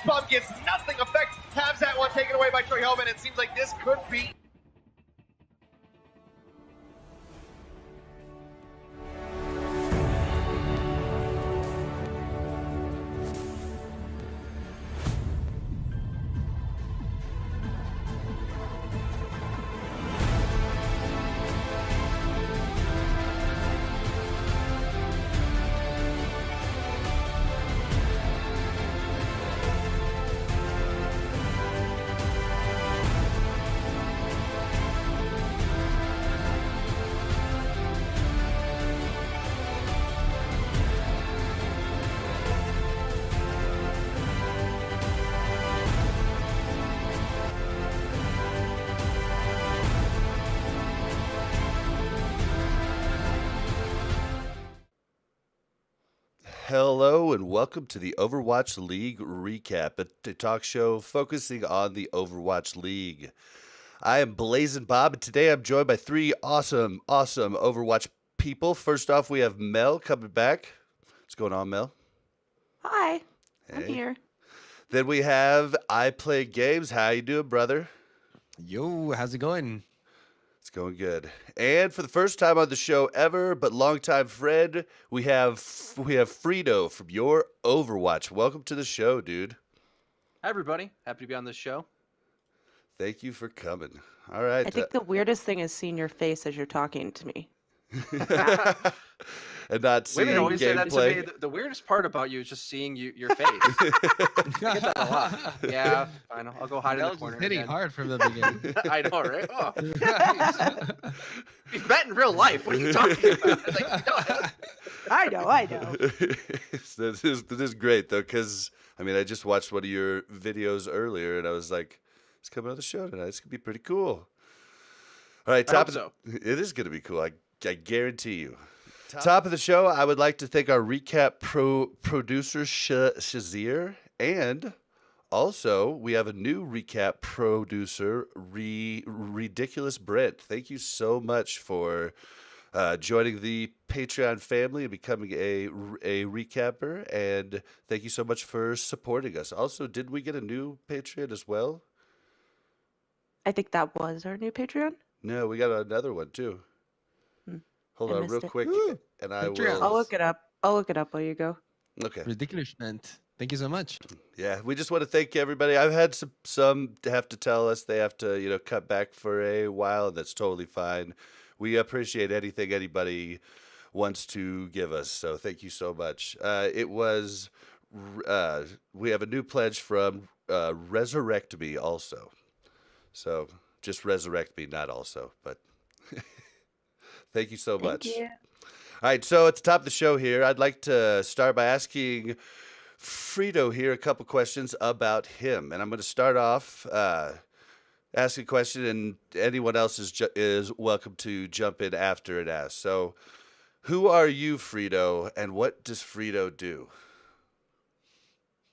BlazzinBob gets nothing effect. Has that one taken away by Troy Hellman. It seems like this could be. Hello and welcome to the Overwatch League recap, a talk show focusing on the Overwatch League. I am BlazzinBob, and today I'm joined by three awesome Overwatch people. First off, we have Mel coming back. What's going on, Mel? Hi, Hey. I'm here. Then we have I Play Games. How you doing, brother? Yo, how's it going? It's going good. And for the first time on the show ever, but longtime friend, we have Freedo from your Overwatch. Welcome to the show, dude. Hi, everybody. Happy to be on this show. Thank you for coming. All right. I think the weirdest thing is seeing your face as you're talking to me. And not seeing Women always say that to me. gameplay. The weirdest part about you is just seeing your face. I get that a lot. Yeah, fine. I'll go hide in the corner. Hitting again. hard from the beginning. I know, right? Oh. We've met in real life. What are you talking about? It's like, no. I know. This is great, though, because, I mean, I just watched one of your videos earlier, and I was like, it's coming on the show tonight. It's going to be pretty cool. All right, I hope so. It is going to be cool. I guarantee you. Top of the show, I would like to thank our recap producer, Shazir, and also we have a new recap producer, Ridiculous Brent. Thank you so much for joining the Patreon family and becoming a recapper, and thank you so much for supporting us. Also, did we get a new Patreon as well? I think that was our new Patreon. No, we got another one too. Hold I on real missed it. quick, Ooh, and I Patreon. will. I'll look it up while you go. Okay. Ridiculous, man. Thank you so much. Yeah, we just want to thank everybody. I've had some have to tell us they have to, cut back for a while, and that's totally fine. We appreciate anything anybody wants to give us, so thank you so much. We have a new pledge from Resurrect Me also. So just resurrect me, not also, but thank you so much. Thank you. All right, so at the top of the show here, I'd like to start by asking Freedo here a couple questions about him. And I'm going to start off asking a question, and anyone else is welcome to jump in after it asks. So who are you, Freedo, and what does Freedo do?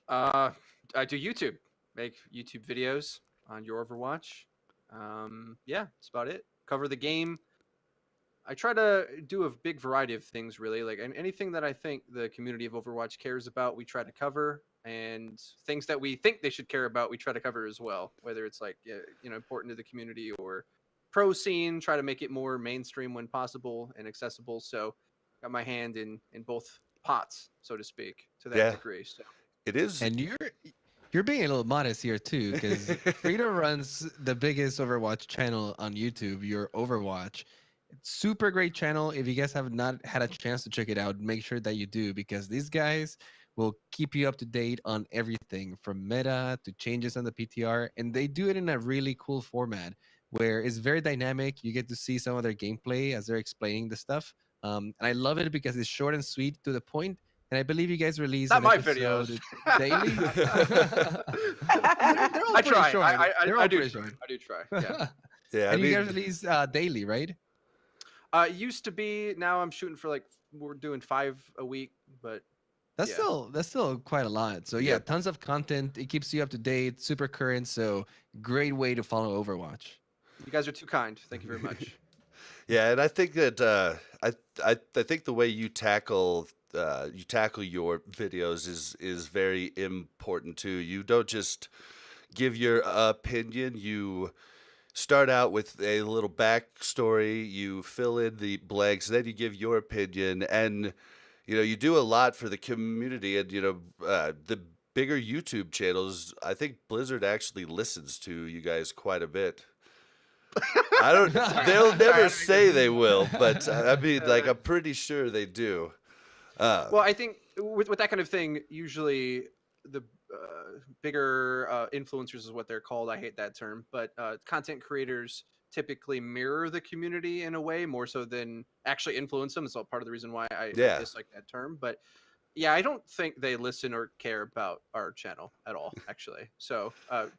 I do YouTube. Make YouTube videos on your Overwatch. Yeah, that's about it. Cover the game. I try to do a big variety of things, really. Like anything that I think the community of Overwatch cares about, we try to cover, and things that we think they should care about, we try to cover as well. Whether it's like important to the community or pro scene, try to make it more mainstream when possible and accessible. So, got my hand in both pots, so to speak, to that degree. So it is, and you're being a little modest here too, because Freedo runs the biggest Overwatch channel on YouTube. Your Overwatch. Super great channel. If you guys have not had a chance to check it out, make sure that you do, because these guys will keep you up to date on everything from meta to changes on the PTR, and they do it in a really cool format where it's very dynamic. You get to see some of their gameplay as they're explaining the stuff, and I love it because it's short and sweet to the point. And I believe you guys release not my episode videos daily. they're all I pretty try. short. I do short. try. I do try. Yeah. yeah. And you guys release daily, right? It used to be. Now I'm shooting for we're doing 5 a week, but that's still quite a lot. So yeah, Yep. tons of content. It keeps you up to date, super current. So great way to follow Overwatch. you guys are too kind. Thank you very much. Yeah, and I think that I think the way you tackle you tackle your videos is very important too. You don't just give your opinion. You start out with a little backstory. You fill in the blanks, then you give your opinion, and you do a lot for the community. And the bigger YouTube channels, I think Blizzard actually listens to you guys quite a bit. I don't. They'll never say they will, but I mean, like, I'm pretty sure they do. Well, I think with that kind of thing, usually the bigger influencers is what they're called. I hate that term, but content creators typically mirror the community in a way more so than actually influence them. It's all part of the reason why I dislike that term. But yeah, I don't think they listen or care about our channel at all, actually. So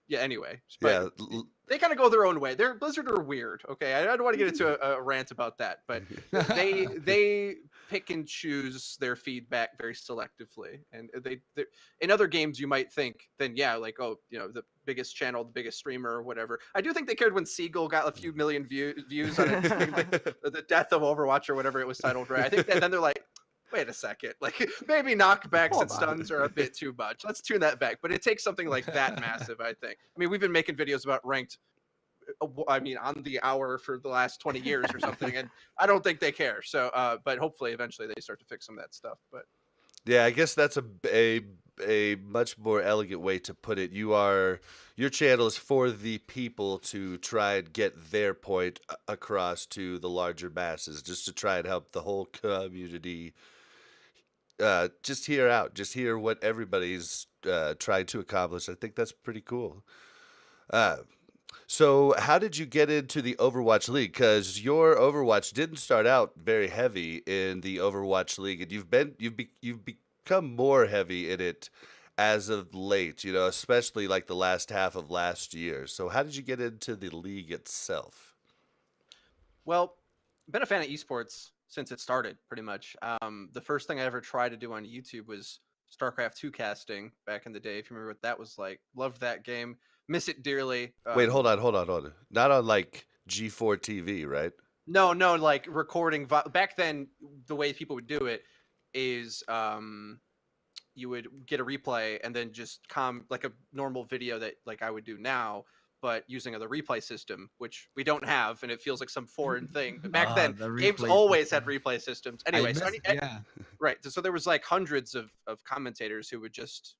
yeah, anyway. But they kind of go their own way. Blizzard are weird. Okay, I don't want to get into a rant about that, but they pick and choose their feedback very selectively. And they in other games you might think, then yeah, like, oh, the biggest channel, the biggest streamer or whatever. I do think they cared when Siegel got a few million views on it, like, the death of Overwatch or whatever it was titled, right? I think that then they're like, wait a second, like, maybe knockbacks and stuns are a bit too much. Let's tune that back. But it takes something like that massive, I think. I mean, we've been making videos about ranked, I mean, on the hour for the last 20 years or something, and I don't think they care. So, but hopefully eventually they start to fix some of that stuff. But yeah, I guess that's a much more elegant way to put it. Your channel is for the people to try and get their point across to the larger masses, just to try and help the whole community just hear what everybody's trying to accomplish. I think that's pretty cool. So how did you get into the Overwatch League? Because your Overwatch didn't start out very heavy in the Overwatch League, and you've become more heavy in it as of late. Especially like the last half of last year. So how did you get into the league itself? Well, I've been a fan of esports since it started, pretty much. The first thing I ever tried to do on YouTube was StarCraft 2 casting back in the day. If you remember what that was like, loved that game, miss it dearly. Wait, hold on. Not on like G4 TV, right? No, like recording. Back then, the way people would do it is you would get a replay and then just like a normal video that like I would do now, but using the replay system, which we don't have, and it feels like some foreign thing. But back then, games always had replay systems. Anyway, right. So there was like hundreds of commentators who would just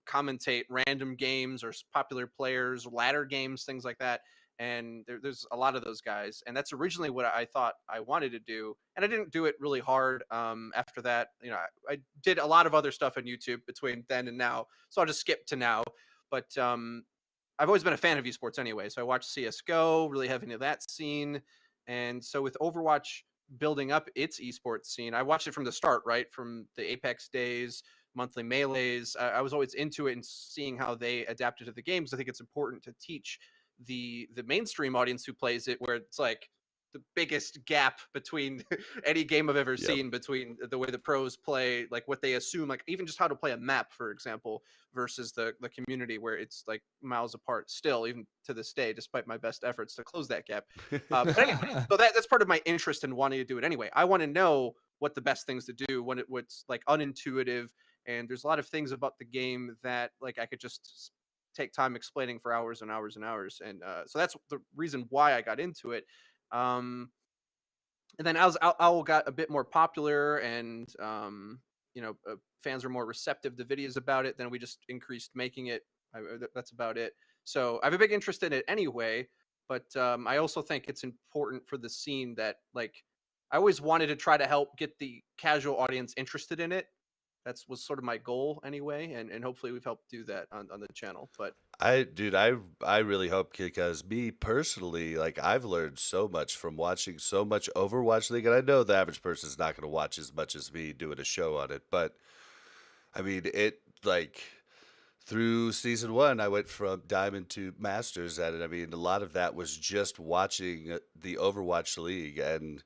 commentate random games or popular players, ladder games, things like that. And there's a lot of those guys. And that's originally what I thought I wanted to do. And I didn't do it really hard. After that, I did a lot of other stuff on YouTube between then and now. So I'll just skip to now. But I've always been a fan of esports anyway. So I watched CSGO, really heavy into that scene. And so with Overwatch building up its esports scene, I watched it from the start, right? From the Apex days, monthly melees. I was always into it and seeing how they adapted to the games. I think it's important to teach the mainstream audience who plays it, where it's like the biggest gap between any game I've ever seen, between the way the pros play, like what they assume, like even just how to play a map, for example, versus the community, where it's like miles apart still, even to this day, despite my best efforts to close that gap. But anyway, so that's part of my interest in wanting to do it anyway. I want to know what the best things to do when what's like unintuitive, and there's a lot of things about the game that like I could just take time explaining for hours and hours and hours. And so that's the reason why I got into it. And then as Owl got a bit more popular and, fans were more receptive to videos about it, then we just increased making it. That's about it. So I have a big interest in it anyway, but I also think it's important for the scene that, like, I always wanted to try to help get the casual audience interested in it. That was sort of my goal anyway, and hopefully we've helped do that on the channel. But I really hope, because me personally, like, I've learned so much from watching so much Overwatch League, and I know the average person is not going to watch as much as me doing a show on it, but I mean, it, like, through season 1, I went from Diamond to Masters at it. I mean, a lot of that was just watching the Overwatch League, and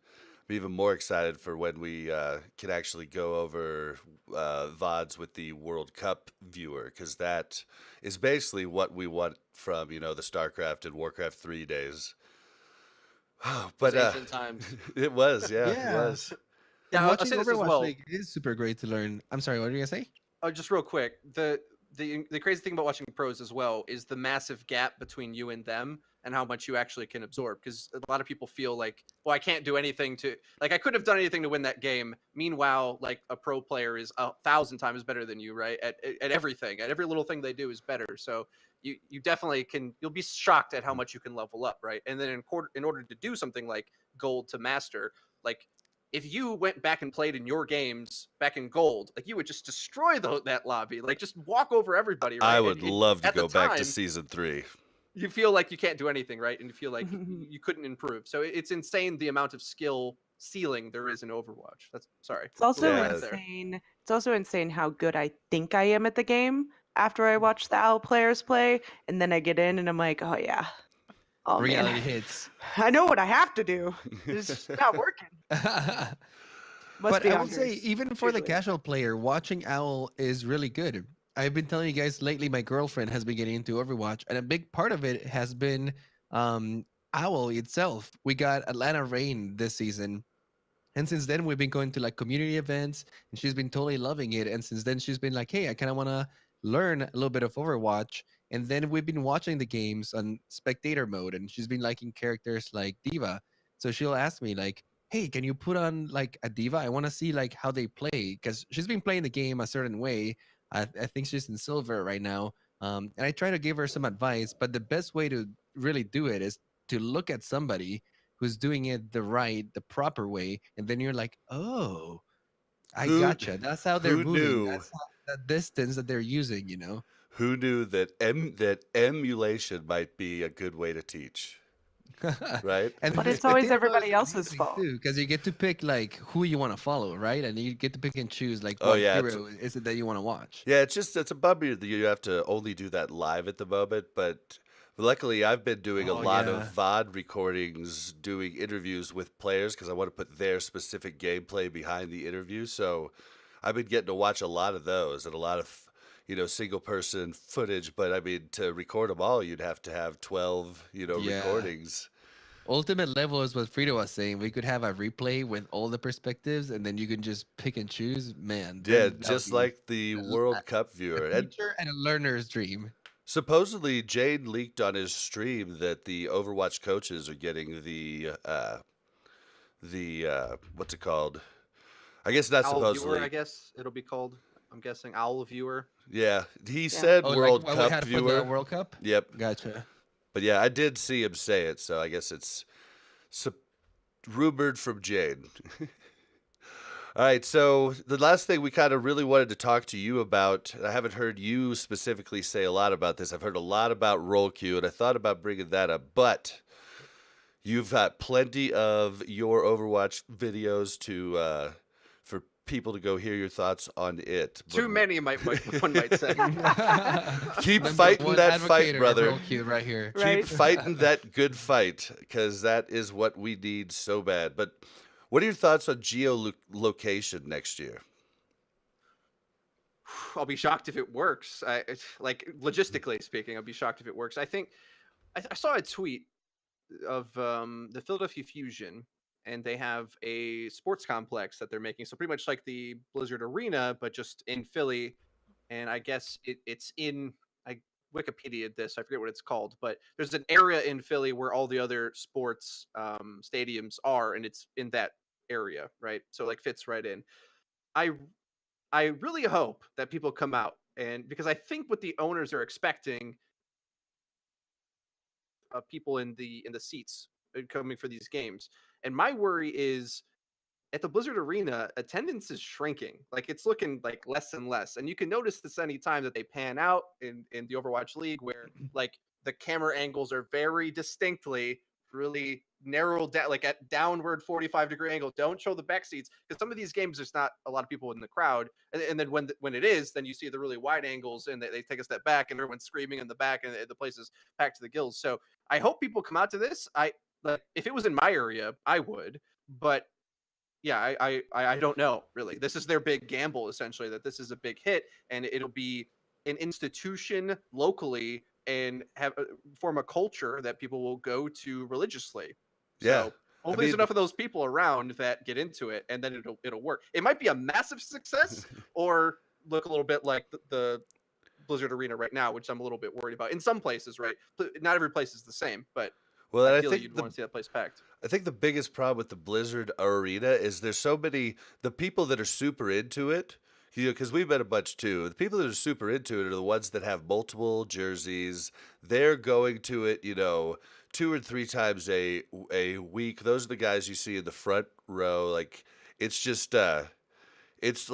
I'm even more excited for when we can actually go over VODs with the World Cup viewer, because that is basically what we want from, the StarCraft and Warcraft 3 days. But ancient times. it was, it was. Yeah, And I'll watching say this as Overwatch well. League is super great to learn. I'm sorry, what were you gonna say? Just real quick, the crazy thing about watching pros as well is the massive gap between you and them and how much you actually can absorb. Because a lot of people feel like, well, I can't do anything to like I couldn't have done anything to win that game. Meanwhile, like a pro player is 1,000 times better than you, right? At everything, at every little thing they do is better. So you definitely can. You'll be shocked at how much you can level up, right? And then in order to do something like gold to master, like if you went back and played in your games back in gold, like you would just destroy that lobby, like just walk over everybody, right? I would love to at the go back to time, season 3. you feel like you can't do anything, right? And you feel like you couldn't improve. So it's insane the amount of skill ceiling there is in Overwatch. That's sorry. It's also Yeah. insane. It's also insane how good I think I am at the game after I watch the OWL players play, and then I get in and I'm like, oh yeah, oh Reality man, hits. I know what I have to do. It's just not working. Must But be I on would say, yours, even for the usually. casual player, watching OWL is really good. I've been telling you guys lately, my girlfriend has been getting into Overwatch, and a big part of it has been OWL itself. We got Atlanta Rain this season. And since then, we've been going to like community events, and she's been totally loving it. And since then, she's been like, hey, I kind of want to learn a little bit of Overwatch. And then we've been watching the games on spectator mode, and she's been liking characters like Diva. So she'll ask me, like, hey, can you put on like a Diva? I want to see like how they play, because she's been playing the game a certain way. I think she's in silver right now. And I try to give her some advice, but the best way to really do it is to look at somebody who's doing it the proper way, and then you're like, oh, I Who gotcha. That's how they're who moving. knew That's how, the distance that they're using. who knew that that emulation might be a good way to teach, right? And But the it's always spectator mode is everybody else's amazing fault. too, because you get to pick like who you want to follow, right? And you get to pick and choose like Oh what yeah, hero is it that you want to watch. yeah, it's a bummer that you have to only do that live at the moment, but luckily I've been doing a Oh lot of yeah. VOD recordings, doing interviews with players because I want to put their specific gameplay behind the interview. So I've been getting to watch a lot of those and a lot of single person footage. But I mean, to record them all, you'd have to have 12 Yeah. recordings. Ultimate level is what Freedo was saying. We could have a replay with all the perspectives, and then you can just pick and choose. Man, Yeah, then that would just be like the World Cup a viewer. And teacher and a learner's dream. supposedly, Jade leaked on his stream that the Overwatch coaches are getting the what's it called? I guess not Owl viewer, I supposedly. guess it'll be called. I'm guessing owl viewer. Yeah, he said Oh, like World what we Cup had for the viewer. World Cup? Yep, Gotcha. but yeah, I did see him say it, so I guess it's sup- rumored from Jade. All right, so the last thing we kind of really wanted to talk to you about, I haven't heard you specifically say a lot about this. I've heard a lot about roll queue, and I thought about bringing that up, but you've got plenty of your Overwatch videos to for people to go hear your thoughts on it. But Too many, one might say. keep Number fighting one that fight, advocator of brother. Roll Cube right here. Right? Keep fighting that good fight, because that is what we need so bad. But what are your thoughts on geolocation next year? I'll be shocked if it works. Like logistically speaking, I'll be shocked if it works. I think I saw a tweet of the Philadelphia Fusion, and they have a sports complex that they're making. So pretty much like the Blizzard Arena, but just in Philly. And I guess it's in I Wikipedia this. I forget what it's called, but there's an area in Philly where all the other sports stadiums are, and it's in that area, right? So like fits right in. I I really hope that people come out, and because I think what the owners are expecting of people in the seats coming for these games. And my worry is at the Blizzard Arena, attendance is shrinking. Like it's looking like less and less. And you can notice this anytime that they pan out in the Overwatch League, where like the camera angles are very distinctly really narrowed down, like at downward 45-degree angle. Don't show the back seats, because some of these games there's not a lot of people in the crowd. And then when it is, then you see the really wide angles, and they take a step back, and everyone's screaming in the back, and the place is packed to the gills. So I hope people come out to this. Like if it was in my area, I would, but yeah, I don't know really. This is their big gamble, essentially, that this is a big hit, and it'll be an institution locally and have form a culture that people will go to religiously. Yeah. So Hopefully, there's enough of those people around that get into it, and then it'll work. It might be a massive success, or look a little bit like the Blizzard Arena right now, which I'm a little bit worried about. In some places, right? Not every place is the same, but Well, and ideally, you'd want to see that place packed. I think the biggest problem with the Blizzard Arena is there's so many the people that are super into it. Because we've been a bunch too. The people that are super into it are the ones that have multiple jerseys. They're going to it, 2 or 3 times a week. Those are the guys you see in the front row. Like it's just it's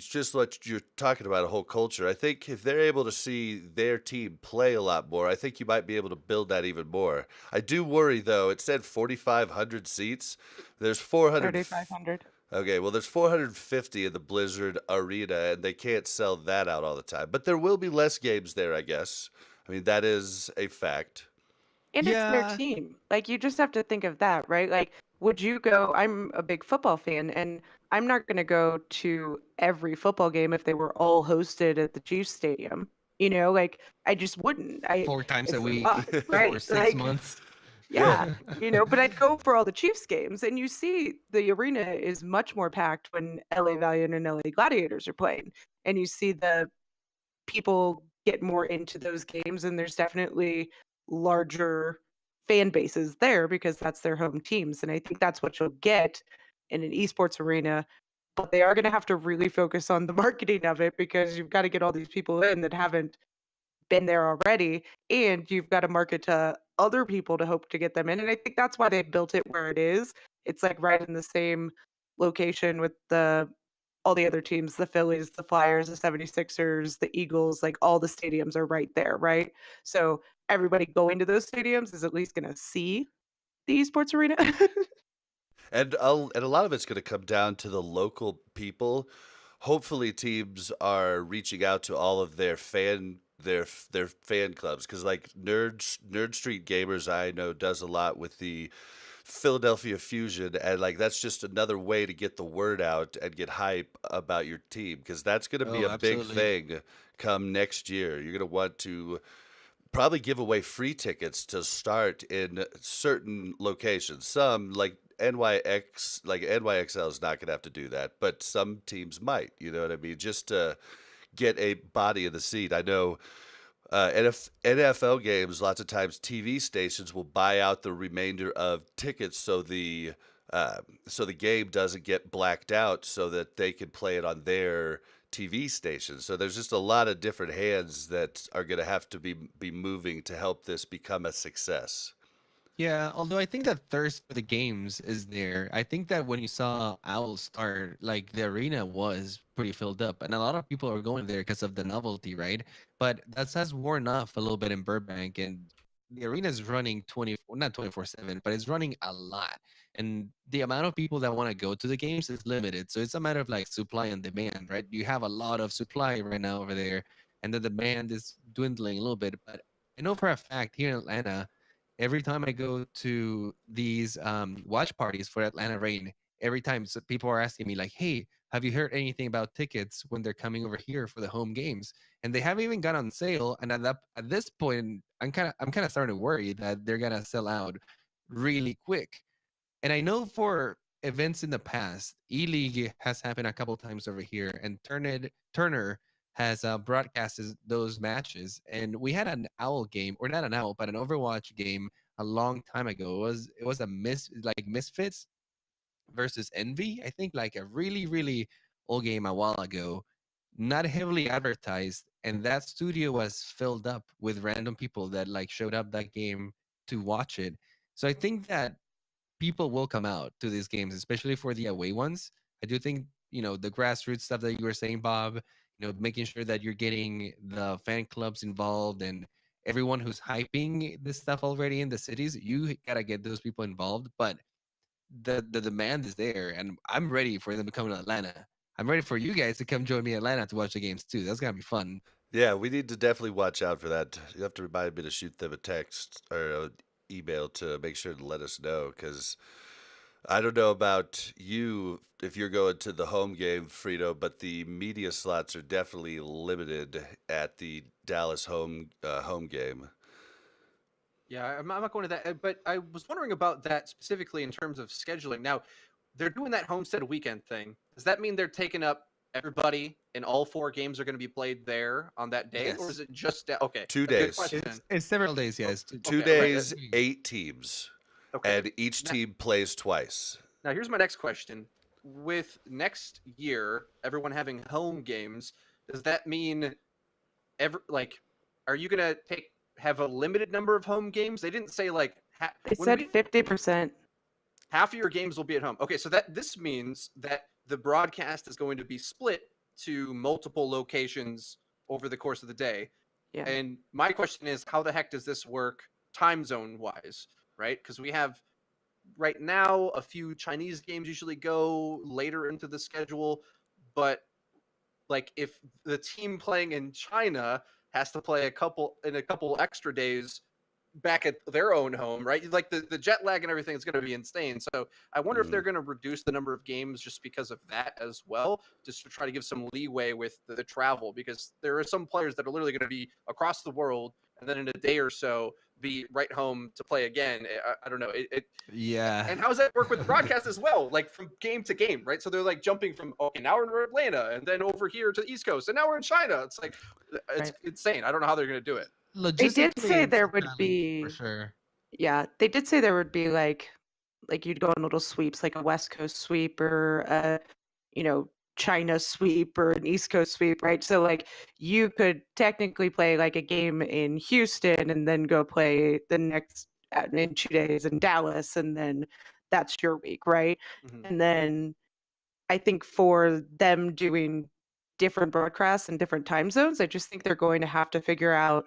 just what you're talking about, a whole culture. I think if they're able to see their team play a lot more, I think you might be able to build that even more. I do worry though. It said 4,500 seats. There's 400. 3,500. Okay, well, there's 450 in the Blizzard Arena, and they can't sell that out all the time. But there will be less games there, I guess. I mean, that is a fact. And it's their Yeah. team. Like, you just have to think of that, right? Like, would you go? I'm a big football fan, and I'm not going to go to every football game if they were all hosted at the Chiefs Stadium. Like, I just wouldn't. 4 times a It's a week lot, right? for 6 Like, months. yeah, but I'd go for all the Chiefs games, and you see the arena is much more packed when LA Valiant and LA Gladiators are playing, and you see the people get more into those games, and there's definitely larger fan bases there because that's their home teams, and I think that's what you'll get in an esports arena. But they are going to have to really focus on the marketing of it because you've got to get all these people in that haven't been there already, and you've got to market to other people to hope to get them in. And I think that's why they built it where it is. It's like right in the same location with all the other teams, the Phillies, the Flyers, the 76ers, the Eagles, like all the stadiums are right there, right? So everybody going to those stadiums is at least going to see the esports arena. And a lot of it's going to come down to the local people. Hopefully, teams are reaching out to all of their fan clubs because like Nerd Street Gamers I know does a lot with the Philadelphia Fusion, and like that's just another way to get the word out and get hype about your team because that's going to be Oh, a big absolutely. thing come next year. You're going to want to probably give away free tickets to start in certain locations. Some like NYXL is not going to have to do that, but some teams might. You know what I mean? Just to get a body in the seat. I know NFL games, lots of times TV stations will buy out the remainder of tickets so the game doesn't get blacked out so that they can play it on their TV station. So there's just a lot of different hands that are going to have to be moving to help this become a success. Yeah, although I think that thirst for the games is there. I think that when you saw Owl start, like the arena was pretty filled up, and a lot of people are going there because of the novelty, right? But that has worn off a little bit in Burbank, and the arena is running not 24/7, but it's running a lot. And the amount of people that want to go to the games is limited. So it's a matter of like supply and demand, right? You have a lot of supply right now over there, and the demand is dwindling a little bit. But I know for a fact here in Atlanta, every time I go to these watch parties for Atlanta Rain, every time people are asking me like, "Hey, have you heard anything about tickets when they're coming over here for the home games?" And they haven't even gone on sale. And at this point, I'm kind of starting to worry that they're gonna sell out really quick. And I know for events in the past, E-League has happened a couple times over here, and Turner has broadcasted those matches. And we had an Owl game, or not an Owl, but an Overwatch game a long time ago. It was a Misfits versus Envy. I think like a really old game a while ago, not heavily advertised, and that studio was filled up with random people that like showed up that game to watch it. So I think that people will come out to these games, especially for the away ones. I do think, the grassroots stuff that you were saying, Bob, making sure that you're getting the fan clubs involved and everyone who's hyping this stuff already in the cities, you gotta get those people involved. But the demand is there, and I'm ready for them to come to Atlanta. I'm ready for you guys to come join me in Atlanta to watch the games too. That's gonna be fun. Yeah, we need to definitely watch out for that. You have to remind me to shoot them a text or an email to make sure to let us know because I don't know about you if you're going to the home game, Freedo, but the media slots are definitely limited at the Dallas home game. Yeah, I'm not going to that, but I was wondering about that specifically in terms of scheduling. Now, they're doing that homestead weekend thing. Does that mean they're taking up everybody and all 4 games are going to be played there on that day, or is Yes. it just okay? 2 That's a good days. question. It's several days, yes. Two Okay, okay, days, 8 teams, okay. and each Now, team plays twice. now here's my next question. With next year, everyone having home games, does that mean are you gonna have a limited number of home games? They didn't say like They said 50%. half of your games will be at home. Okay, so this means that the broadcast is going to be split to multiple locations over the course of the day. Yeah. And my question is, how the heck does this work time zone wise, right? Because we have right now a few Chinese games usually go later into the schedule, but like if the team playing in China has to play a couple extra days back at their own home, right? Like the jet lag and everything is going to be insane. So I wonder if they're going to reduce the number of games just because of that as well, just to try to give some leeway with the travel, because there are some players that are literally going to be across the world and then in a day or so be right home to play again. I don't know. Yeah. And how does that work with the broadcast as well? Like from game to game, right? So they're like jumping from, okay, now we're in Atlanta and then over here to the East Coast and now we're in China. It's like, it's insane. I don't know how they're going to do it. They did Logistically, say it's there a would challenge be, for sure. yeah, they did say there would be like you'd go on little sweeps, like a West Coast sweep or a, China sweep or an East Coast sweep, right? So like you could technically play like a game in Houston and then go play the next in 2 days in Dallas, and then that's your week, right? Mhm. And then I think for them doing different broadcasts and different time zones, I just think they're going to have to figure out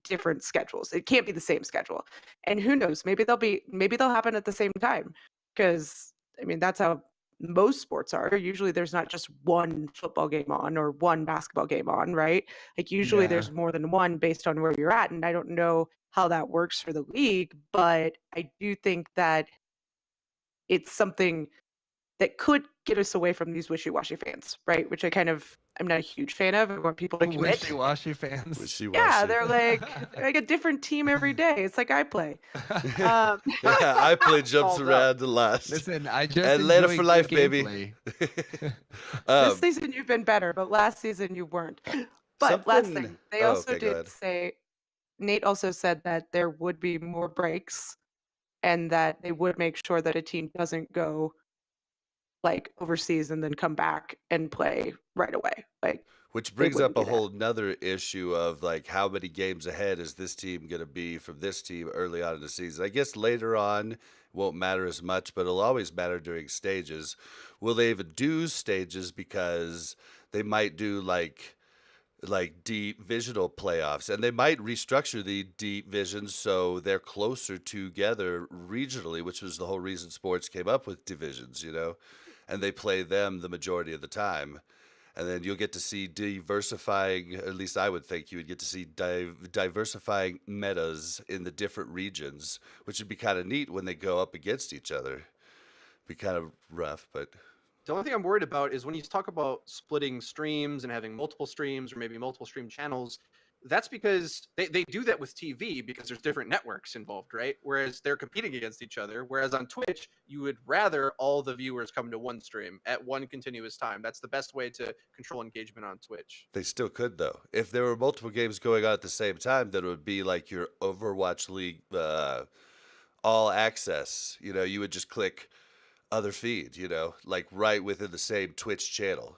different schedules. It can't be the same schedule. And who knows, maybe they'll happen at the same time, because I mean that's how most sports are. Usually there's not just one football game on or one basketball game on, right? Like usually Yeah. there's more than one based on where you're at, and I don't know how that works for the league, but I do think that it's something that could get us away from these wishy-washy fans, right? Which I'm not a huge fan of. I want people to commit. Wishy-washy fans. Wishy-washy. Yeah, they're like a different team every day. It's like I play. I play jumps Called out. around a lot. Listen, I just Atlanta enjoy for good life, baby. gameplay. This season you've been better, but last season you weren't. But last Something- thing, they oh, also okay, go did ahead. say, Nate also said that there would be more breaks and that they would make sure that a team doesn't go like overseas and then come back and play right away. Like Which they brings up wouldn't a do that. whole nother issue of like how many games ahead is this team going to be from this team early on in the season. I guess later on won't matter as much, but it'll always matter during stages. Will they even do stages because they might do like divisional playoffs, and they might restructure the divisions so they're closer together regionally, which was the whole reason sports came up with divisions, and they play them the majority of the time. And then you'll get to see diversifying, at least I would think you would get to see diversifying metas in the different regions, which would be kind of neat when they go up against each other. Be kind of rough, but The only thing I'm worried about is when you talk about splitting streams and having multiple streams or maybe multiple stream channels, that's because they do that with TV because there's different networks involved, right? Whereas they're competing against each other. Whereas on Twitch, you would rather all the viewers come to one stream at one continuous time. That's the best way to control engagement on Twitch. they still could, though. If there were multiple games going on at the same time, then it would be like your Overwatch League all access. You would just click other feed, like right within the same Twitch channel.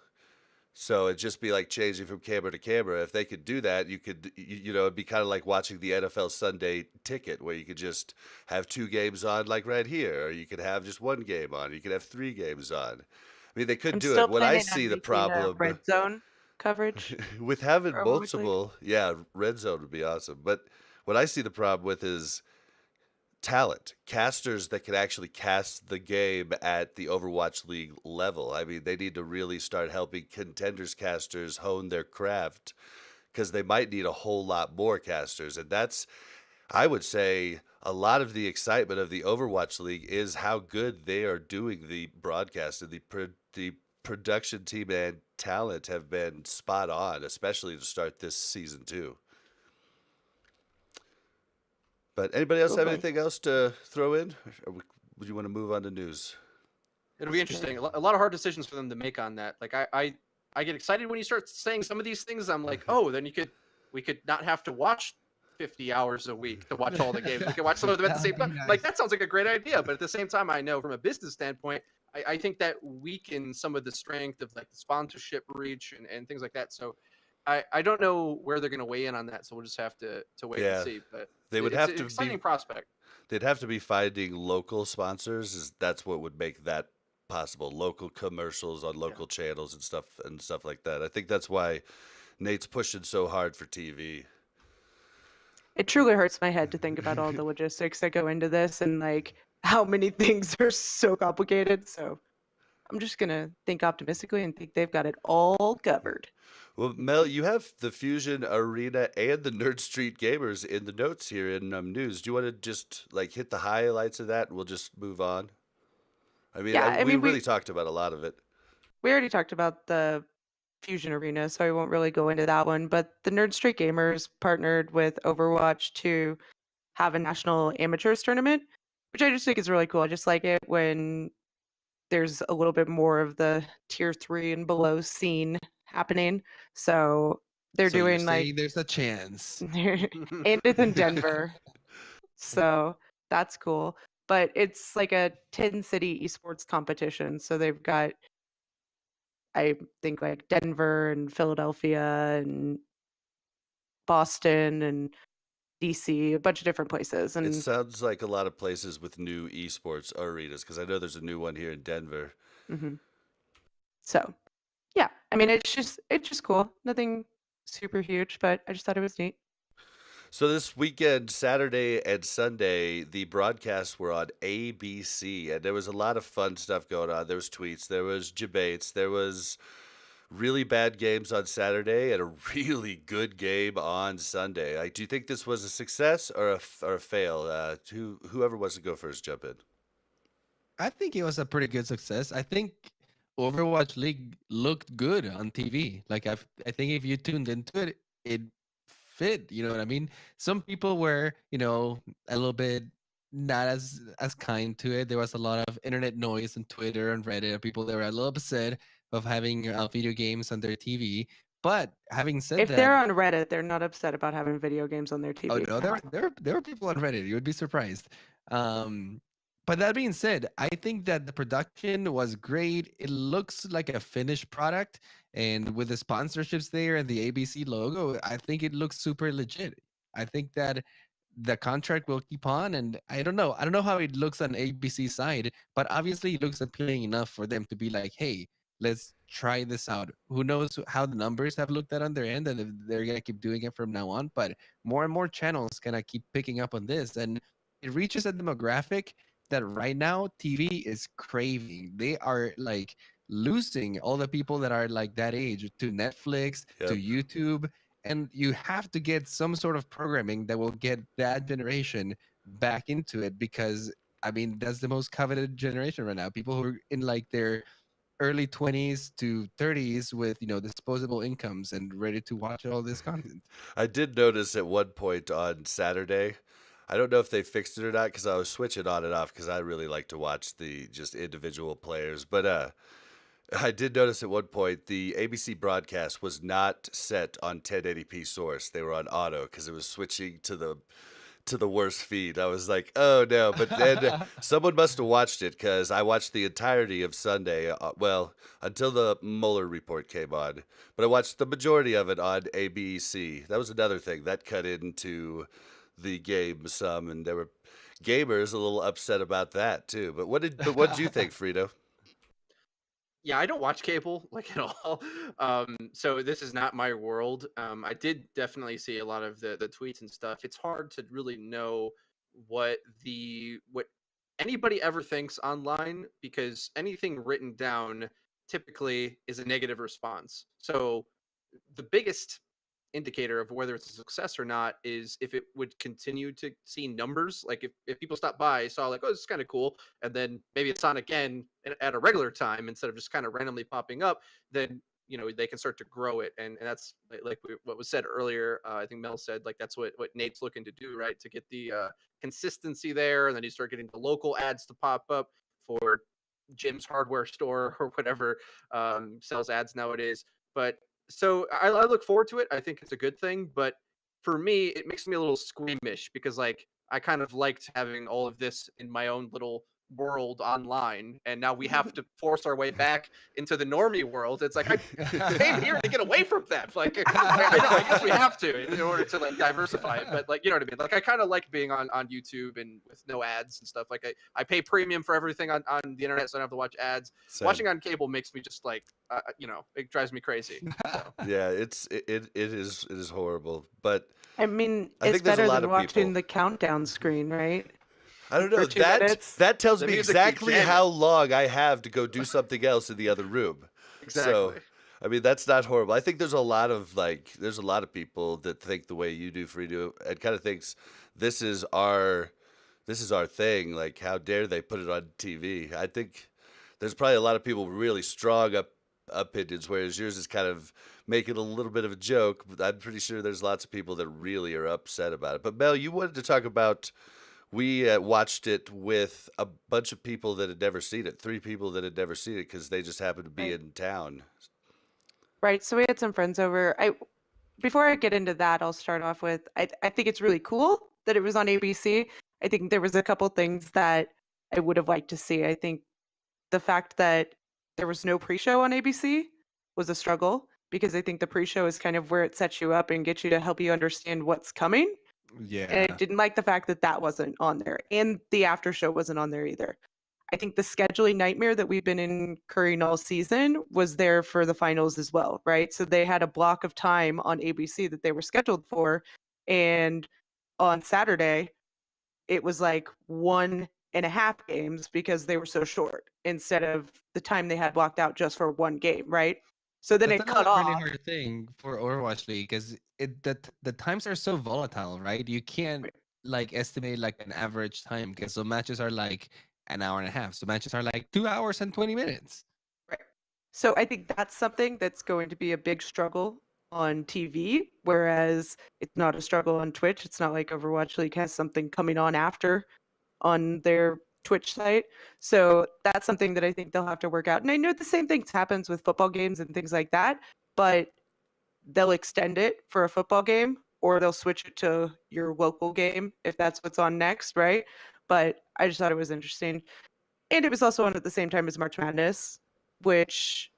So it'd just be like changing from camera to camera. If they could do that, you could, it'd be kind of like watching the NFL Sunday Ticket, where you could just have 2 games on, like right here, or you could have just 1 game on, or you could have 3 games on. I mean, they could I'm do still it. What I planning on see the making, problem red zone coverage. with having for Overwatch League. multiple, yeah, red zone would be awesome. But what I see the problem with is talent, casters that can actually cast the game at the Overwatch League level. I mean, they need to really start helping contenders casters hone their craft, because they might need a whole lot more casters. And that's, I would say, a lot of the excitement of the Overwatch League is how good they are doing the broadcast, and the production team and talent have been spot on, especially to start this season too. But anybody else have Totally. anything else to throw in? Or would you want to move on to news? It'll be interesting. A lot of hard decisions for them to make on that. Like I get excited when you start saying some of these things. I'm like, oh, then we could not have to watch 50 hours a week to watch all the games. We can watch some of them at the That same would be time. nice. Like that sounds like a great idea, but at the same time, I know from a business standpoint, I think that weakens some of the strength of like the sponsorship reach and things like that. So I don't know where they're going to weigh in on that. So we'll just have to wait and Yeah, see. But they would it's have an to exciting be. prospect. They'd have to be finding local sponsors. That's what would make that possible. Local commercials on Yeah. local channels and stuff like that. I think that's why Nate's pushing so hard for TV. It truly hurts my head to think about all the logistics that go into this and like how many things are so complicated. So I'm just gonna think optimistically and think they've got it all covered. Well, Mel, you have the Fusion Arena and the Nerd Street Gamers in the notes here in news. Do you want to just like hit the highlights of that, and we'll just move on? I mean, Yeah, I we mean really talked about a lot of it. we already talked about the Fusion Arena, so I won't really go into that one. But the Nerd Street Gamers partnered with Overwatch to have a national amateurs tournament, which I just think is really cool. I just like it when there's a little bit more of the tier 3 and below scene happening. So they're So you're doing like saying there's a chance. and it's in Denver. So that's cool. But it's like a 10 city esports competition. So they've got I think like Denver and Philadelphia and Boston and DC, a bunch of different places. It And sounds like a lot of places with new esports arenas because I know there's a new one here in Denver. mhm. So yeah, I mean it's just cool. Nothing super huge, but I just thought it was neat. So this weekend, Saturday and Sunday, the broadcasts were on ABC, and there was a lot of fun stuff going on. There was tweets, there was debates, there was really bad games on Saturday, and a really good game on Sunday. Like, do you think this was a success or a fail? Whoever wants to go first, jump in. I think it was a pretty good success. I think Overwatch League looked good on TV. Like I think if you tuned into it, it fit. You know what I mean? Some people were, a little bit not as kind to it. There was a lot of internet noise on Twitter and Reddit. People that were a little upset of having video games on their TV. But having said If they're that, on Reddit, they're not upset about having video games on their oh TV. no, there were people on Reddit. You would be surprised. But that being said, I think that the production was great. It looks like a finished product, and with the sponsorships there and the ABC logo, I think it looks super legit. I think that the contract will keep on, and I don't know. I don't know how it looks on ABC side, but obviously it looks appealing enough for them to be like, hey, let's try this out. Who knows how the numbers have looked at on their end, and if they're gonna keep doing it from now on. But more and more channels gonna keep picking up on this, and it reaches a demographic that right now TV is craving. They are like losing all the people that are like that age to Netflix, to Yep. YouTube, and you have to get some sort of programming that will get that generation back into it because I mean that's the most coveted generation right now. People who are in like their early 20s to 30s with disposable incomes and ready to watch all this content. I did notice at one point on Saturday, I don't know if they fixed it or not because I was switching on and off because I really like to watch the just individual players. But I did notice at one point the ABC broadcast was not set on 1080p source. They were on auto because it was switching to the worst feed. I was like, oh no. But then someone must have watched it because I watched the entirety of Sunday. Well, until the Mueller report came on. But I watched the majority of it on ABC. That was another thing that cut into the game some, and there were gamers a little upset about that too. But what did you think, Frito? Yeah, I don't watch cable like at all. So this is not my world. I did definitely see a lot of the tweets and stuff. It's hard to really know what what anybody ever thinks online because anything written down typically is a negative response. So the biggest indicator of whether it's a success or not is if it would continue to see numbers. Like if people stop by, saw like, oh, this is kind of cool, and then maybe it's on again at a regular time instead of just kind of randomly popping up, then they can start to grow it, and that's like what was said earlier. I think Mel said like that's what Nate's looking to do, right? To get the consistency there, and then you start getting the local ads to pop up for Jim's hardware store or whatever sells ads nowadays. But so I look forward to it. I think it's a good thing, but for me, it makes me a little squeamish because like I kind of liked having all of this in my own little world online, and now we have to force our way back into the normie world. It's like I came here to get away from that. Like I guess we have to in order to like diversify it. But like you know what I mean. Like I kind of like being on YouTube and with no ads and stuff. Like I pay premium for everything on the internet, so I don't have to watch ads. Same. Watching on cable makes me just like it drives me crazy. So. Yeah, it is horrible, but I mean, I it's think there's a better lot than of watching people. the countdown screen, right? I don't know. For 2 minutes. That tells The me music exactly keeps jamming. how long I have to go do something else in the other room. Exactly. So, I mean, that's not horrible. I think there's a lot of people that think the way you do, Freedo, and kind of thinks this is our thing. Like, how dare they put it on TV? I think there's probably a lot of people with really strong opinions, whereas yours is kind of making a little bit of a joke. But I'm pretty sure there's lots of people that really are upset about it. But Mel, you wanted to talk about. We watched it with a bunch of people that had never seen it, 3 people that had never seen it because they just happened to be Right. in town. Right. So we had some friends over. Before I get into that, I'll start off with I think it's really cool that it was on ABC. I think there was a couple things that I would have liked to see. I think the fact that there was no pre-show on ABC was a struggle because I think the pre-show is kind of where it sets you up and gets you to help you understand what's coming. And Yeah. I didn't like the fact that that wasn't on there, and the after show wasn't on there either. I think the scheduling nightmare that we've been incurring all season was there for the finals as well, right? So they had a block of time on ABC that they were scheduled for, and on Saturday, it was like 1.5 games because they were so short instead of the time they had blocked out just for one game, right? So then That's it cut another really off. hard thing for Overwatch League because the times are so volatile, right? You can't like estimate like an average time because some matches are like an hour and a half. So matches are like 2 hours and 20 minutes. Right. So I think that's something that's going to be a big struggle on TV, whereas it's not a struggle on Twitch. It's not like Overwatch League has something coming on after on their Twitch site. So that's something that I think they'll have to work out. And I know the same thing happens with football games and things like that, but they'll extend it for a football game or they'll switch it to your local game if that's what's on next, right? But I just thought it was interesting. And it was also on at the same time as March Madness, which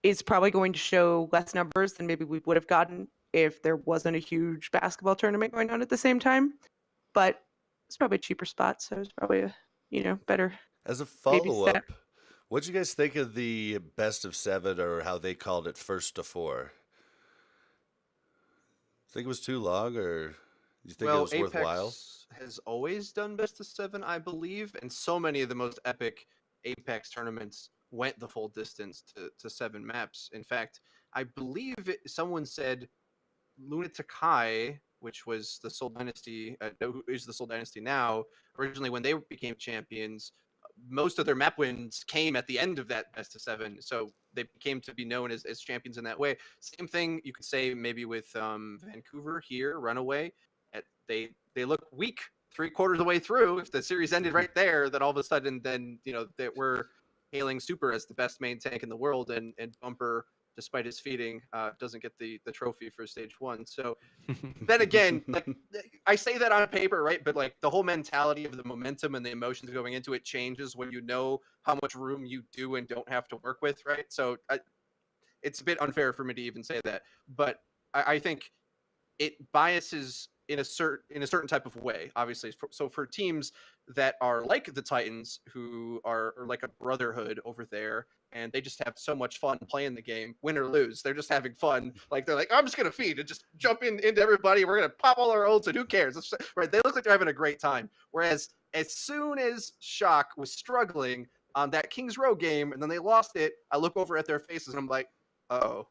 is probably going to show less numbers than maybe we would have gotten if there wasn't a huge basketball tournament going on at the same time. But it's probably a cheaper spot, so it's probably a better. As a Maybe follow-up, step. what'd you guys think of the best of 7 or how they called it first to 4? Think it was too long, or you think it was worthwhile? Apex has always done best of 7, I believe, and so many of the most epic Apex tournaments went the full distance to 7 maps. In fact, I believe someone said Lunatic High, which was the Seoul Dynasty, who is the Seoul Dynasty now, originally when they became champions, most of their map wins came at the end of that best of 7. So they came to be known as champions in that way. Same thing you could say maybe with Vancouver here, Runaway. They look weak 3/4 of the way through. If the series ended right there, then all of a sudden, then that we're hailing Super as the best main tank in the world, and Bumper, despite his feeding, doesn't get the trophy for stage 1. So then again, like I say that on paper, right? But like the whole mentality of the momentum and the emotions going into it changes when you know how much room you do and don't have to work with, right? So it's a bit unfair for me to even say that, but I think it biases in a certain type of way, obviously. So for teams that are like the Titans, who are like a brotherhood over there, and they just have so much fun playing the game, win or lose, they're just having fun. Like they're like, I'm just gonna feed and just jump into everybody. We're gonna pop all our ults, and who cares? Right? They look like they're having a great time. Whereas as soon as Shock was struggling on that Kings Row game, and then they lost it, I look over at their faces and I'm like, oh,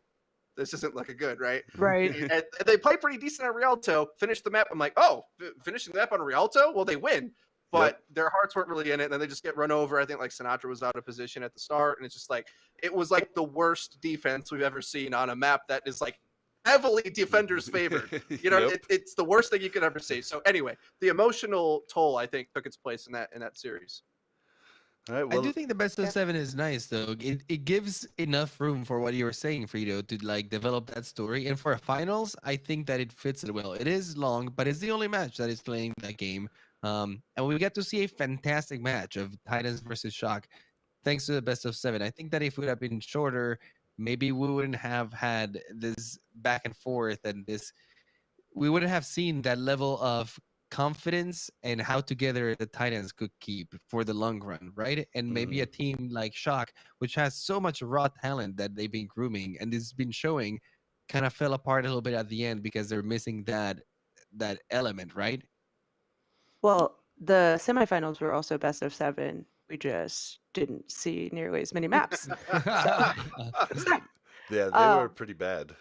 this isn't looking good, right? Right. And they play pretty decent on Rialto. Finish the map. I'm like, oh, finishing the map on Rialto? Well, they win. but their hearts weren't really in it. And then they just get run over. I think like Sinatra was out of position at the start, and it's just like it was like the worst defense we've ever seen on a map that is like heavily defenders favored. You know, it's the worst thing you could ever see. So anyway, the emotional toll I think took its place in that series. All right, well, I do think the best of 7 is nice though. It gives enough room for what you were saying, Fredo, to like develop that story. And for finals, I think that it fits it well. It is long, but it's the only match that is playing that game. And we get to see a fantastic match of Titans versus Shock, thanks to the best of 7. I think that if it would have been shorter, maybe we wouldn't have had this back and forth and this. We wouldn't have seen that level of confidence and how together the Titans could keep for the long run, right? And maybe a team like Shock, which has so much raw talent that they've been grooming and it's been showing, kind of fell apart a little bit at the end because they're missing that element, right? Well, the semifinals were also best of 7. We just didn't see nearly as many maps. Yeah, they were pretty bad.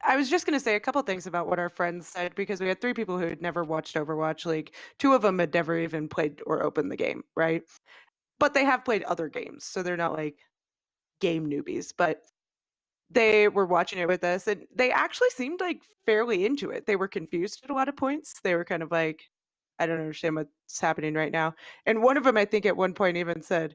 I was just going to say a couple things about what our friends said, because we had 3 people who had never watched Overwatch League. 2 of them had never even played or opened the game, right? But they have played other games, so they're not like game newbies. But they were watching it with us, and they actually seemed like fairly into it. They were confused at a lot of points. They were kind of like, I don't understand what's happening right now. And one of them, I think at one point even said,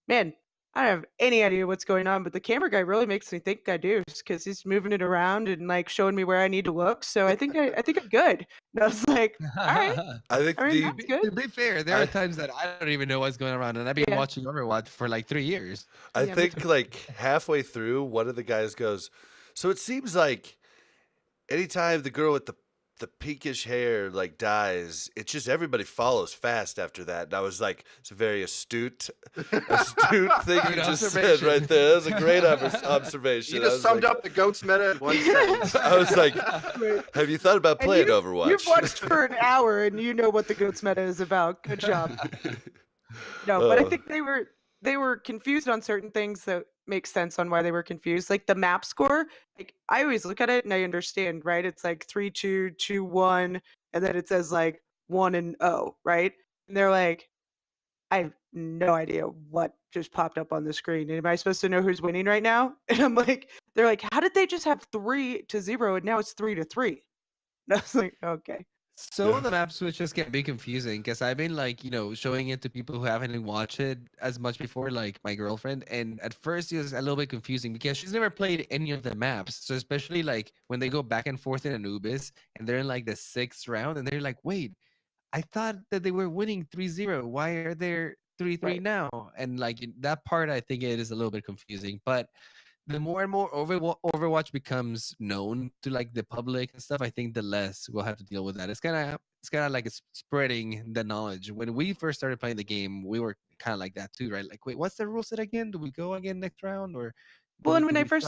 man, I don't have any idea what's going on, but the camera guy really makes me think I do, because he's moving it around and like showing me where I need to look. So I think I'm good. And I was like, all right. I think that's good. To be fair, there are times that I don't even know what's going on, and I've been watching Overwatch for like 3 years. I think like halfway through, one of the guys goes, so it seems like anytime the girl with the pinkish hair like dies, it's just everybody follows fast after that. And I was like, it's a very astute thing you just said right there. That was a great observation. You just summed up the GOATS meta in one sentence. I was like, have you thought about playing Overwatch? You've watched for an hour and you know what the GOATS meta is about. Good job. No, but I think they were confused on certain things that make sense on why they were confused. Like the map score, like I always look at it and I understand, right? It's like 3-2, 2-1, and then it says like 1 and 0, right? And they're like, I have no idea what just popped up on the screen. Am I supposed to know who's winning right now? And I'm like, they're like, how did they just have 3-0 and now it's 3-3? And I was like, okay. Some of the map switches can be confusing because I've been like, showing it to people who haven't watched it as much before, like my girlfriend. And at first it was a little bit confusing because she's never played any of the maps. So especially like when they go back and forth in Anubis and they're in like the 6th round and they're like, wait, I thought that they were winning 3-0. Why are they 3-3 now? And like that part, I think it is a little bit confusing. But the more and more Overwatch becomes known to like the public and stuff, I think the less we'll have to deal with that. It's kind of like it's spreading the knowledge. When we first started playing the game, we were kind of like that too, right? Like, wait, what's the rule set again? Do we go again next round or? Well, and when I first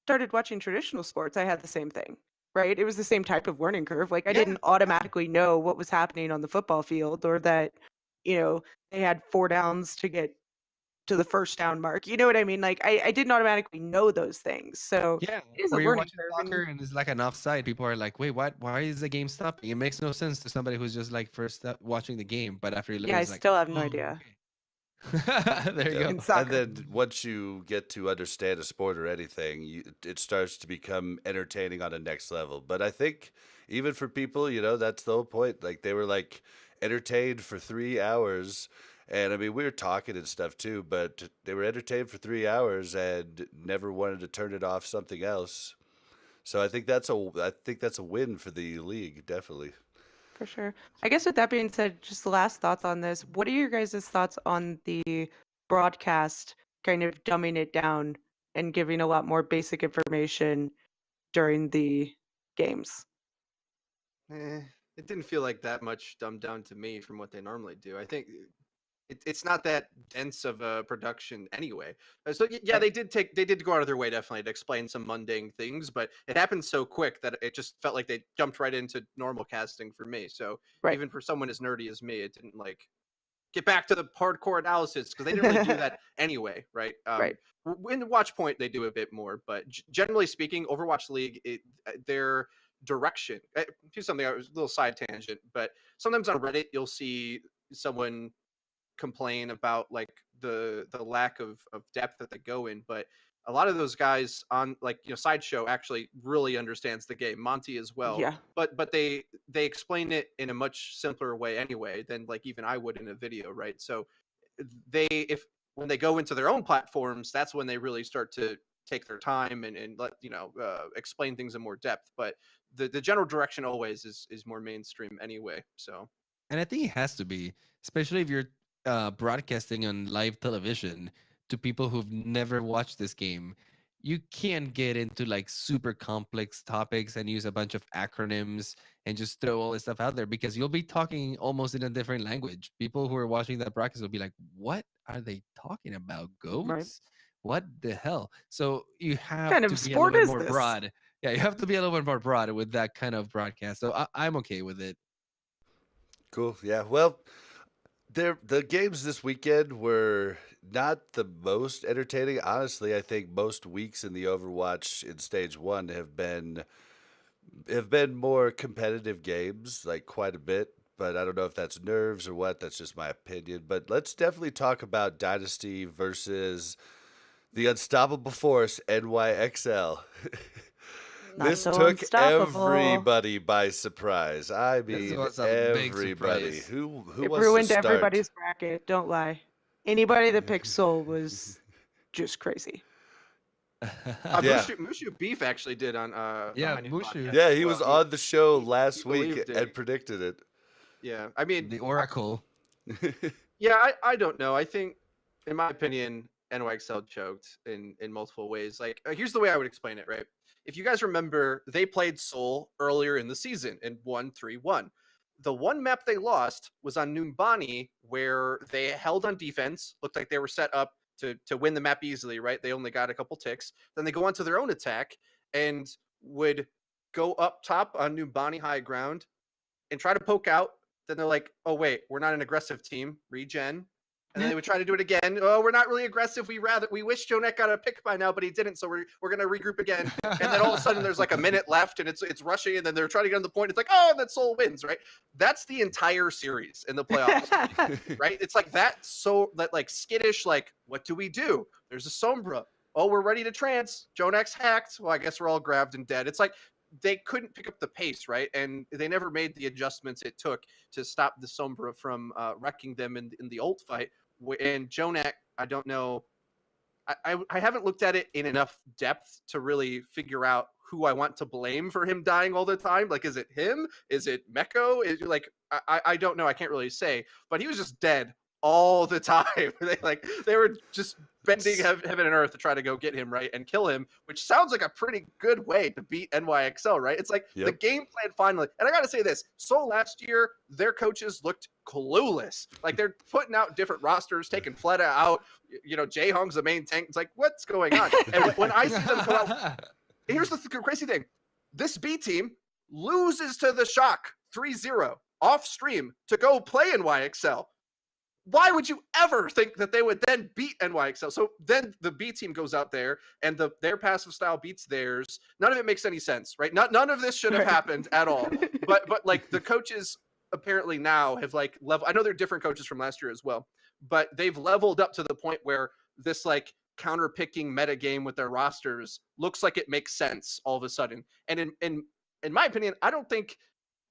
started watching traditional sports, I had the same thing, right? It was the same type of learning curve. Like I didn't automatically know what was happening on the football field, or that, they had 4 downs to get to the first down mark. You know what I mean? Like I didn't automatically know those things. So yeah, it is or a you're learning watching curve. soccer and it's like an offside. People are like, wait, what? Why is the game stopping? It makes no sense to somebody who's just like first watching the game, but after you look, I like, still have no idea. Okay. There you go. And then once you get to understand a sport or anything, it starts to become entertaining on a next level. But I think even for people, that's the whole point. Like they were like entertained for 3 hours. And I mean, we were talking and stuff too, but they were entertained for 3 hours and never wanted to turn it off something else. So I think that's a win for the league, definitely. For sure. I guess with that being said, just the last thoughts on this. What are your guys' thoughts on the broadcast kind of dumbing it down and giving a lot more basic information during the games? It didn't feel like that much dumbed down to me from what they normally do. I think it's not that dense of a production anyway. So yeah, they did go out of their way definitely to explain some mundane things, but it happened so quick that it just felt like they jumped right into normal casting for me. So even for someone as nerdy as me, it didn't like get back to the hardcore analysis because they didn't really do that anyway, right? In the Watch Point they do a bit more, but generally speaking, Overwatch League, their direction. Here's something, a little side tangent, but sometimes on Reddit you'll see someone complain about like the lack of depth that they go in, but a lot of those guys on like Sideshow actually really understands the game, Monty as well. Yeah. But they explain it in a much simpler way anyway than like even I would in a video, right? So if when they go into their own platforms, that's when they really start to take their time and let explain things in more depth. But the general direction always is more mainstream anyway. So And I think it has to be, especially if you're broadcasting on live television to people who've never watched this game. You can't get into like super complex topics and use a bunch of acronyms and just throw all this stuff out there, because you'll be talking almost in a different language. People who are watching that broadcast will be like, "What are they talking about? Right. Goats? What the hell?" So you have Kind to of be a sport little bit is more this? broad. Yeah, you have to be a little bit more broad with that kind of broadcast. So I'm okay with it. Cool. Yeah. Well, the games this weekend were not the most entertaining. Honestly, I think most weeks in the Overwatch in stage one have been more competitive games, like quite a bit. But I don't know if that's nerves or what. That's just my opinion. But let's definitely talk about Dynasty versus the Unstoppable Force NYXL. Not This so took unstoppable. everybody by surprise. I This mean, was a big everybody. surprise. Who It wants ruined to start? everybody's bracket. Don't lie. Anybody that picked Soul was just crazy. Yeah. Mushu Beef actually did on Yeah, Behind His Mushu. Podcast Yeah, as he well. was on the show he last week believed it. and predicted it. Yeah, I mean, The Oracle. yeah, I don't know. I think, in my opinion, NYXL choked in multiple ways. Like, here's the way I would explain it, right? If you guys remember, they played Seoul earlier in the season and won 3-1. The one map they lost was on Numbani, where they held on defense, looked like they were set up to win the map easily, right? They only got a couple ticks. Then they go onto their own attack and would go up top on Numbani high ground and try to poke out. Then they're like, oh, wait, we're not an aggressive team. Regen. And then they would try to do it again. Oh, we're not really aggressive. We wish Jonek got a pick by now, but he didn't. So we're going to regroup again. And then all of a sudden there's like a minute left and it's rushing. And then they're trying to get on the point. It's like, oh, and then Seoul wins, right? That's the entire series in the playoffs, right? It's like that. So that like skittish, like, what do we do? There's a Sombra. Oh, we're ready to trance. Jonek's hacked. Well, I guess we're all grabbed and dead. It's like, they couldn't pick up the pace, right? And they never made the adjustments it took to stop the Sombra from wrecking them in the ult fight. And Jonak, I don't know. I haven't looked at it in enough depth to really figure out who I want to blame for him dying all the time. Like, is it him? Is it Meko? Is like I don't know. I can't really say. But he was just dead all the time. they were just bending heaven and earth to try to go get him, right, and kill him, which sounds like a pretty good way to beat NYXL, right? It's like the game plan finally. And I got to say this. So last year, their coaches looked clueless. Like, they're putting out different rosters, taking Fleta out. Jae Hong's the main tank. It's like, what's going on? And when I see them come out, here's the crazy thing. This B team loses to the Shock 3-0 off stream to go play NYXL. Why would you ever think that they would then beat NYXL? So then the B team goes out there and their passive style beats theirs. None of it makes any sense, right? None of this should have happened at all. But like the coaches apparently now have like level. I know they're different coaches from last year as well, but they've leveled up to the point where this like counter picking meta game with their rosters looks like it makes sense all of a sudden. And in my opinion, I don't think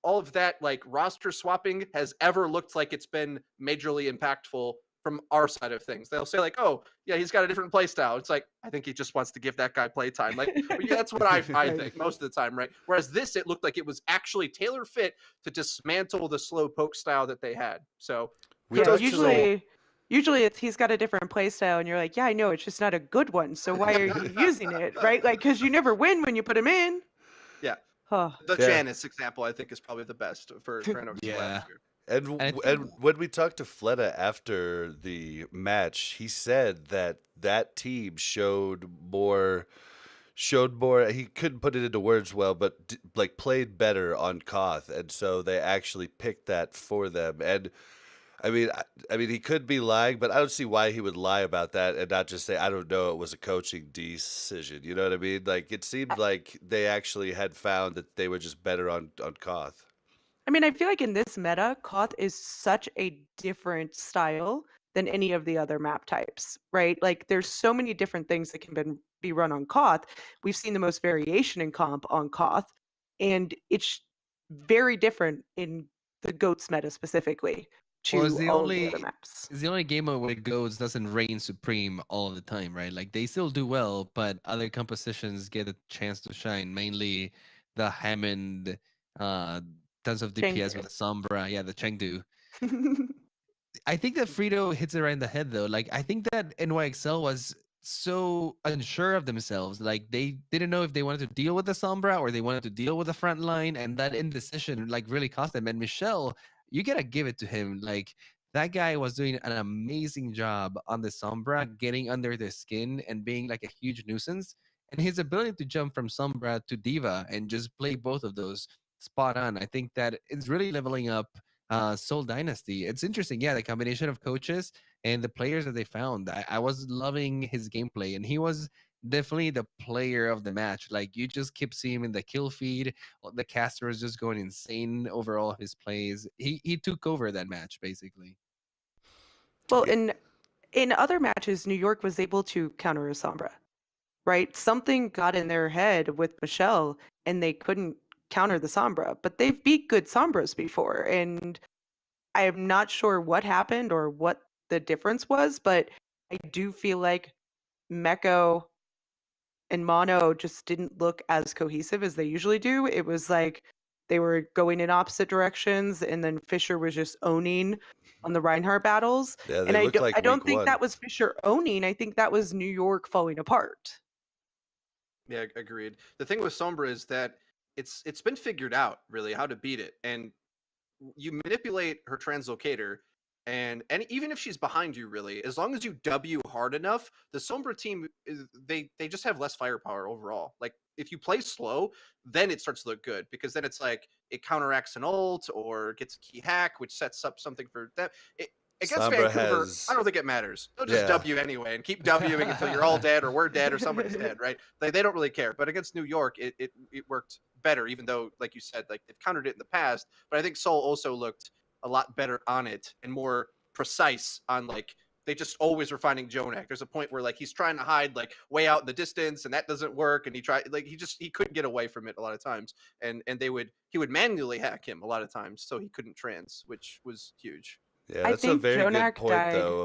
all of that like roster swapping has ever looked like it's been majorly impactful from our side of things. They'll say like, oh yeah, he's got a different play style. It's like, I think he just wants to give that guy play time. Like, yeah, that's what I think most of the time, right? Whereas this, it looked like it was actually tailor fit to dismantle the slow poke style that they had. So usually it's he's got a different play style and you're like, yeah, I know, it's just not a good one. So why are you using it, right? Like, because you never win when you put him in. Yeah. Huh. The Janice example, I think, is probably the best for NYXL last year. And when we talked to Fleta after the match, he said that team showed more. He couldn't put it into words well, but like played better on Koth, and so they actually picked that for them. And I mean, he could be lying, but I don't see why he would lie about that and not just say, "I don't know, it was a coaching decision." You know what I mean? Like it seemed like they actually had found that they were just better on Koth. I mean, I feel like in this meta, Koth is such a different style than any of the other map types, right? Like, there's so many different things that can be run on Koth. We've seen the most variation in comp on Koth, and it's very different in the GOATS meta specifically Well, to all of the other maps. it's the only game where goats doesn't reign supreme all the time, right? Like they still do well, but other compositions get a chance to shine. Mainly the Hammond, uh, tons of DPS with Chengdu. the Sombra, yeah, the Chengdu. I think that Freedo hits it right in the head though. Like I think that NYXL was so unsure of themselves. Like they didn't know if they wanted to deal with the Sombra or they wanted to deal with the front line, and that indecision like really cost them. And Michelle, you gotta give it to him. Like that guy was doing an amazing job on the Sombra, getting under their skin and being like a huge nuisance. And his ability to jump from Sombra to Diva and just play both of those spot on. I think that it's really leveling up Soul Dynasty. It's interesting, yeah, the combination of coaches and the players that they found. I was loving his gameplay, and he was definitely the player of the match. Like you just keep seeing him in the kill feed. The caster was just going insane over all of his plays. He took over that match basically. Well, Yeah. in other matches, New York was able to counter a Sombra, right? Something got in their head with Michelle, and they couldn't counter the Sombra. But they've beat good Sombras before, and I am not sure what happened or what the difference was, but I do feel like Meko and Mono just didn't look as cohesive as they usually do. It was like they were going in opposite directions, and then Fisher was just owning on the Reinhardt battles. Yeah, And they look like I don't week think one. that was Fisher owning. I think that was New York falling apart. Yeah, agreed. The thing with Sombra is that it's been figured out really how to beat it, and you manipulate her translocator, and even if she's behind you, really, as long as you W hard enough, the Sombra team they just have less firepower overall. Like if you play slow, then it starts to look good because then it's like it counteracts an ult or gets a key hack, which sets up something for them. Against Sombra Vancouver, has I don't think it matters. They'll just Yeah. W anyway and keep Wing until you're all dead or we're dead or somebody's dead, right? They don't really care. But against New York, it worked better, even though, like you said, like they've countered it in the past. But I think Seoul also looked a lot better on it and more precise on like they just always were finding Jonak. There's a point where like he's trying to hide like way out in the distance and that doesn't work, and he couldn't get away from it a lot of times, and he would manually hack him a lot of times so he couldn't trans, which was huge. Yeah, I that's a think very good Jonak point died. though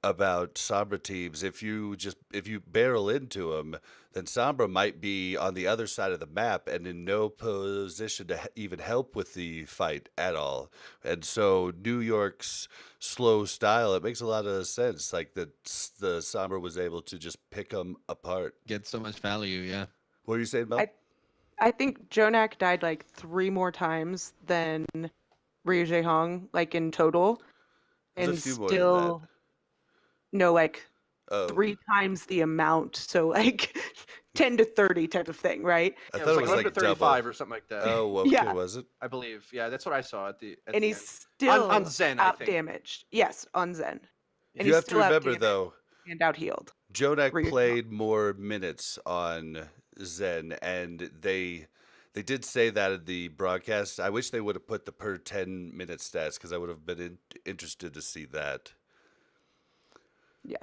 about Sombra teams. If you barrel into them, then Sombra might be on the other side of the map and in no position to even help with the fight at all. And so New York's slow style, it makes a lot of sense. Like the Sombra was able to just pick them apart. Get so much value, yeah. What are you saying, Mel? I think Jonak died like 3 more times than Ryu Jaehong, like in total. There's a And few more than that. still, no, like Oh, 3 times the amount. So like 10 to 30 type of thing, right? I Yeah, thought it was 11 like to 35 double. or something like that. Oh, okay, Yeah. was it? I believe. Yeah, that's what I saw at the And the he's end. still on Zen, I out think. damaged. Yes, on Zen. And You he's have to still out remember damaged though, and out healed. Jonak Ryu Jaehong. played more minutes on Zen, and they did say that in the broadcast. I wish they would have put the per 10-minute stats because I would have been interested to see that. Yeah.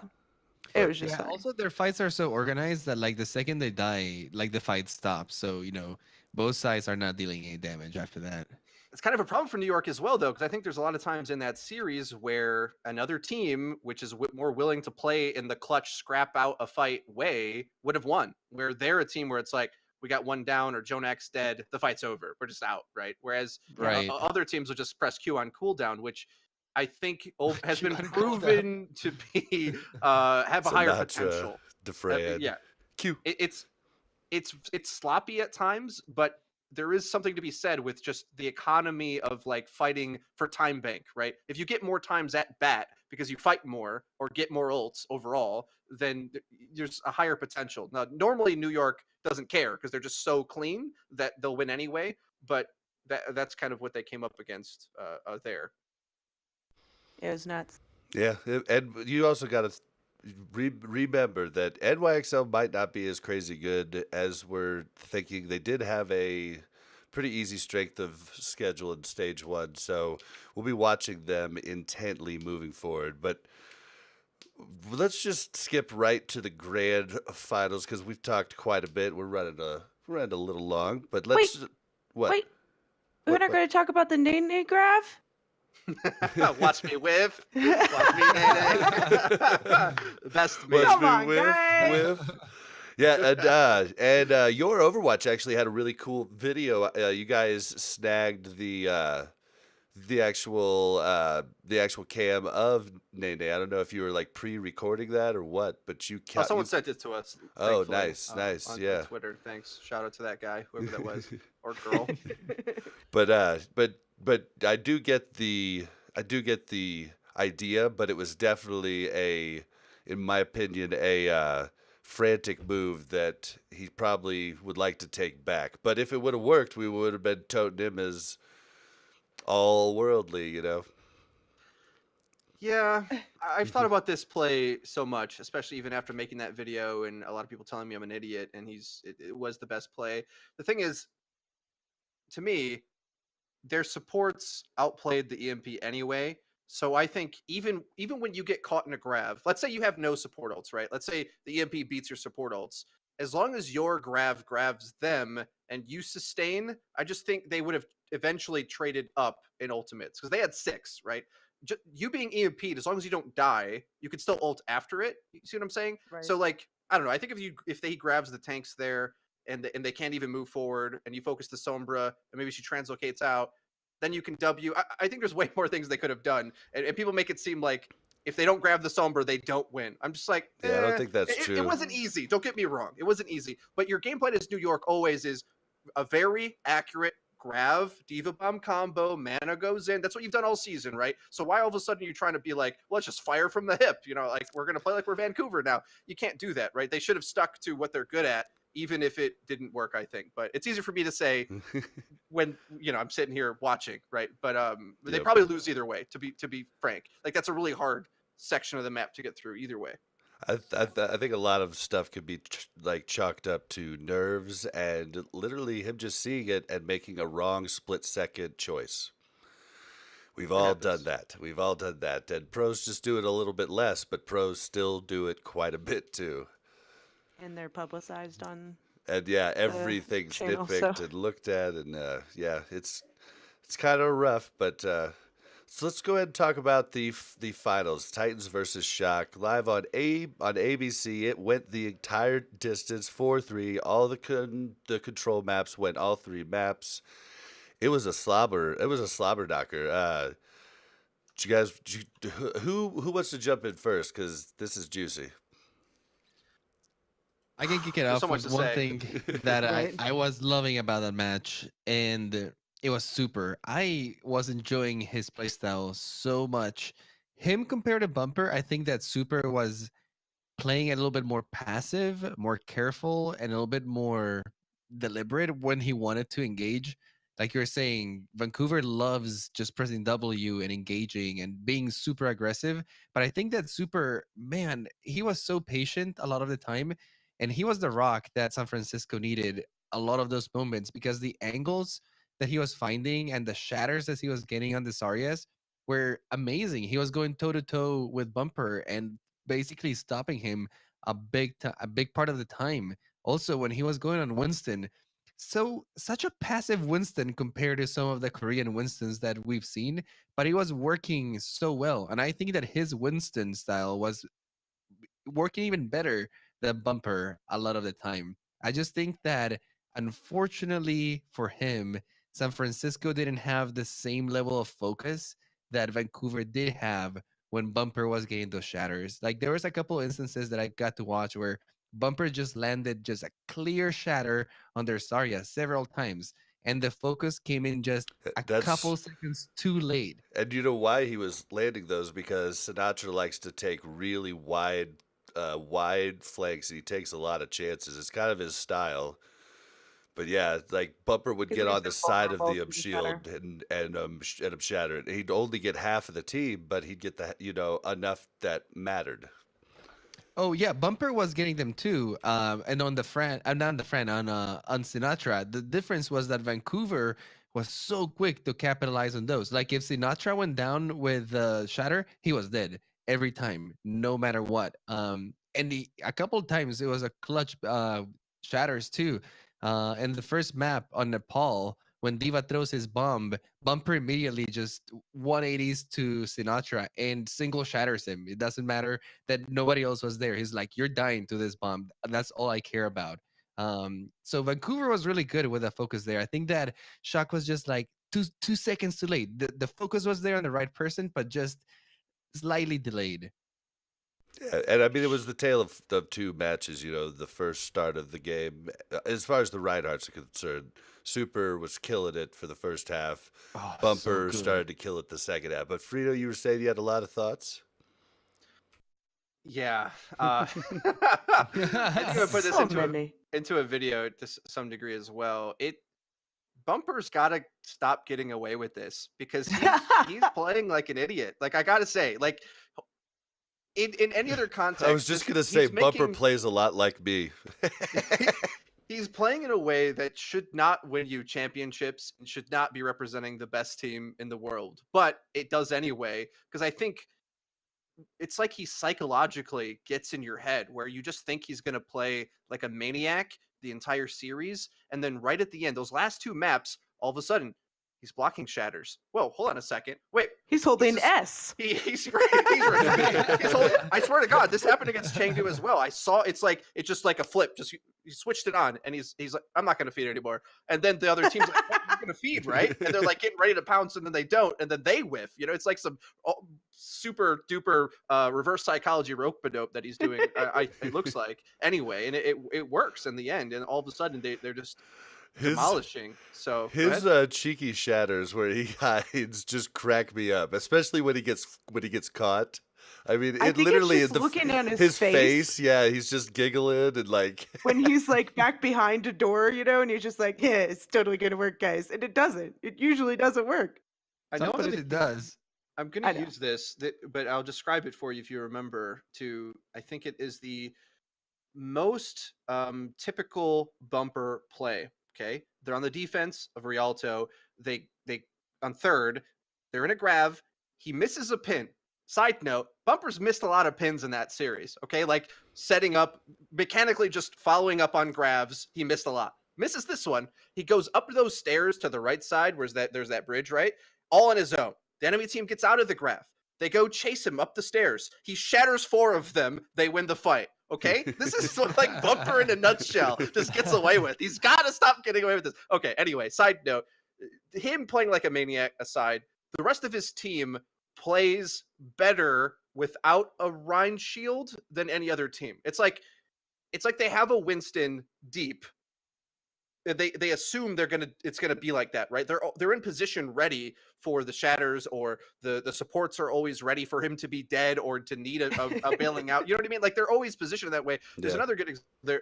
It But- was just Yeah, funny. also their fights are so organized that like the second they die, like the fight stops. So, both sides are not dealing any damage after that. It's kind of a problem for New York as well, though, because I think there's a lot of times in that series where another team, which is more willing to play in the clutch, scrap out a fight way, would have won. Where they're a team where it's like, we got one down or Jonak's dead, the fight's over. We're just out, right? Whereas Right. other teams will just press Q on cooldown, which I think has Q been on cooldown. proven to be have a higher Sinatra, potential. Defrayed. Yeah, Q. it's sloppy at times, but there is something to be said with just the economy of like fighting for time bank, right? If you get more times at bat because you fight more or get more ults overall, then there's a higher potential. Now, normally New York doesn't care because they're just so clean that they'll win anyway, but that's kind of what they came up against there. It was nuts. Yeah, and you also got to remember that NYXL might not be as crazy good as we're thinking. They did have a pretty easy strength of schedule in stage one, so we'll be watching them intently moving forward. But let's just skip right to the grand finals because we've talked quite a bit. We're running a little long, but let's what? Wait, we're What- not what? going to talk about the Nene graph? Watch me whiff. Watch me nay. Best meme. Come on, guys. whiff. Yeah, and your Overwatch actually had a really cool video. You guys snagged the actual cam of Nene. I don't know if you were like pre-recording that or what, but you Oh, someone sent it to us. Oh, thankfully, nice, on yeah. Twitter. Thanks. Shout out to that guy, whoever that was, or girl. But I do get the idea, but it was definitely in my opinion, a frantic move that he probably would like to take back. But if it would have worked, we would have been toting him as all worldly, you know. Yeah, I've thought about this play so much, especially even after making that video, and a lot of people telling me I'm an idiot, and it was the best play. The thing is, to me, their supports outplayed the EMP anyway. So I think even when you get caught in a grab, let's say you have no support ults, right? Let's say the EMP beats your support ults. As long as your grabs them and you sustain, I just think they would have eventually traded up in ultimates because they had 6, right? You being EMP'd, as long as you don't die, you could still ult after it. You see what I'm saying? Right. So like, I don't know. I think if they grabs the tanks there and they can't even move forward, and you focus the Sombra, and maybe she translocates out, then you can W. I think there's way more things they could have done, and people make it seem like if they don't grab the Sombra, they don't win. I'm just like, Yeah, I don't think that's it true. wasn't easy. Don't get me wrong, it wasn't easy. But your game plan as New York always is a very accurate grab, Diva Bomb combo, mana goes in. That's what you've done all season, right? So why all of a sudden you're trying to be like, well, let's just fire from the hip? You know, like we're gonna play like we're Vancouver now. You can't do that, right? They should have stuck to what they're good at, even if it didn't work, I think. But it's easier for me to say when I'm sitting here watching, right? But they Yep. probably lose either way. To be frank, like that's a really hard section of the map to get through either way. I think a lot of stuff could be like chalked up to nerves and literally him just seeing it and making a wrong split-second choice. We've all done that. We've all done that. And pros just do it a little bit less, but pros still do it quite a bit too. And they're publicized on. And yeah, everything's channel, nitpicked so- and looked at, and yeah, it's kind of rough. But so let's go ahead and talk about the finals: Titans versus Shock, live on ABC. It went the entire distance, 4-3. All the control maps went all 3 maps. It was a slobber. It was a slobber knocker. Who wants to jump in first? Because this is juicy. I can kick it There's off so much with to one say. thing that Right. I was loving about that match, and it was super. I was enjoying his playstyle so much. Him compared to Bumper, I think that Super was playing a little bit more passive, more careful, and a little bit more deliberate when he wanted to engage. Like you're saying, Vancouver loves just pressing W and engaging and being super aggressive. But I think that Super, man, he was so patient a lot of the time. And he was the rock that San Francisco needed a lot of those moments because the angles that he was finding and the shatters that he was getting on the Saryas were amazing. He was going toe to toe with Bumper and basically stopping him a big part of the time. Also, when he was going on Winston, such a passive Winston compared to some of the Korean Winstons that we've seen, but he was working so well. And I think that his Winston style was working even better than Bumper a lot of the time. I just think that unfortunately for him, San Francisco didn't have the same level of focus that Vancouver did have when Bumper was getting those shatters. Like there was a couple instances that I got to watch where Bumper just landed just a clear shatter on their Zarya several times, and the focus came in just a couple seconds too late. And you know why he was landing those? Because Sinatra likes to take really wide flanks. And he takes a lot of chances. It's kind of his style. But yeah, like Bumper would He's get like on the so side of vulnerable the to the shield and shatter it. He'd only get half of the team, but he'd get the enough that mattered. Oh yeah, Bumper was getting them too. And on the friend, not on the friend, on Sinatra, the difference was that Vancouver was so quick to capitalize on those. Like if Sinatra went down with Shatter, he was dead every time, no matter what. And a couple of times it was a clutch Shatters too. And the first map on Nepal, when Diva throws his bomb, Bumper immediately just 180s to Sinatra and single shatters him. It doesn't matter that nobody else was there. He's like, "You're dying to this bomb. And that's all I care about." So Vancouver was really good with the focus there. I think that Shock was just like 2 seconds too late. The focus was there on the right person, but just slightly delayed. Yeah, and I mean, it was the tale of the two matches, the first start of the game. As far as the Reinhardts are concerned, Super was killing it for the first half. Oh, so Bumper good. started to kill it the second half. But Fredo, you were saying you had a lot of thoughts? Yeah. I think I'm gonna put this So into many. into a video to some degree as well. Bumper's got to stop getting away with this because he's playing like an idiot. Like I gotta say, like in any other context, I was just going to say, Bumper plays a lot like me. He's playing in a way that should not win you championships and should not be representing the best team in the world. But it does anyway, because I think it's like he psychologically gets in your head where you just think he's going to play like a maniac the entire series. And then right at the end, those last two maps, all of a sudden, he's blocking shatters. Whoa, hold on a second. Wait. He's holding just- S. He's holding, I swear to God, this happened against Chengdu as well. I saw it's just like a flip. Just he switched it on, and he's like, I'm not going to feed anymore. And then the other team's like, oh, you're going to feed, right? And they're like getting ready to pounce, and then they don't, and then they whiff. It's like some super duper reverse psychology rope-a-dope that he's doing. It looks like anyway, and it works in the end. And all of a sudden they're just demolishing. So his cheeky shatters where he hides just crack me up, especially when he gets caught. I mean, I it think literally it's just looking at his face. Yeah, he's just giggling and like when he's like back behind a door, and he's just like, yeah, it's totally gonna work, guys, and it doesn't. It usually doesn't work. I know Sometimes that it does. I'm going to use this, but I'll describe it for you if you remember. I think it is the most typical Bumper play. Okay, they're on the defense of Rialto. They on third, they're in a grav. He misses a pin. Side note: Bumper's missed a lot of pins in that series. Okay, like setting up mechanically, just following up on grabs. He missed a lot. Misses this one. He goes up those stairs to the right side. There's that bridge, right? All on his own. The enemy team gets out of the graph. They go chase him up the stairs. He shatters 4 of them. They win the fight. Okay? This is what like Bumper in a nutshell just gets away with. He's got to stop getting away with this. Okay, anyway, side note. Him playing like a maniac aside, the rest of his team plays better without a Rhine shield than any other team. It's like they have a Winston deep. They assume it's gonna be like that, right? They're in position ready for the shatters, or the supports are always ready for him to be dead or to need a bailing out. You know what I mean? Like they're always positioned that way. There's another good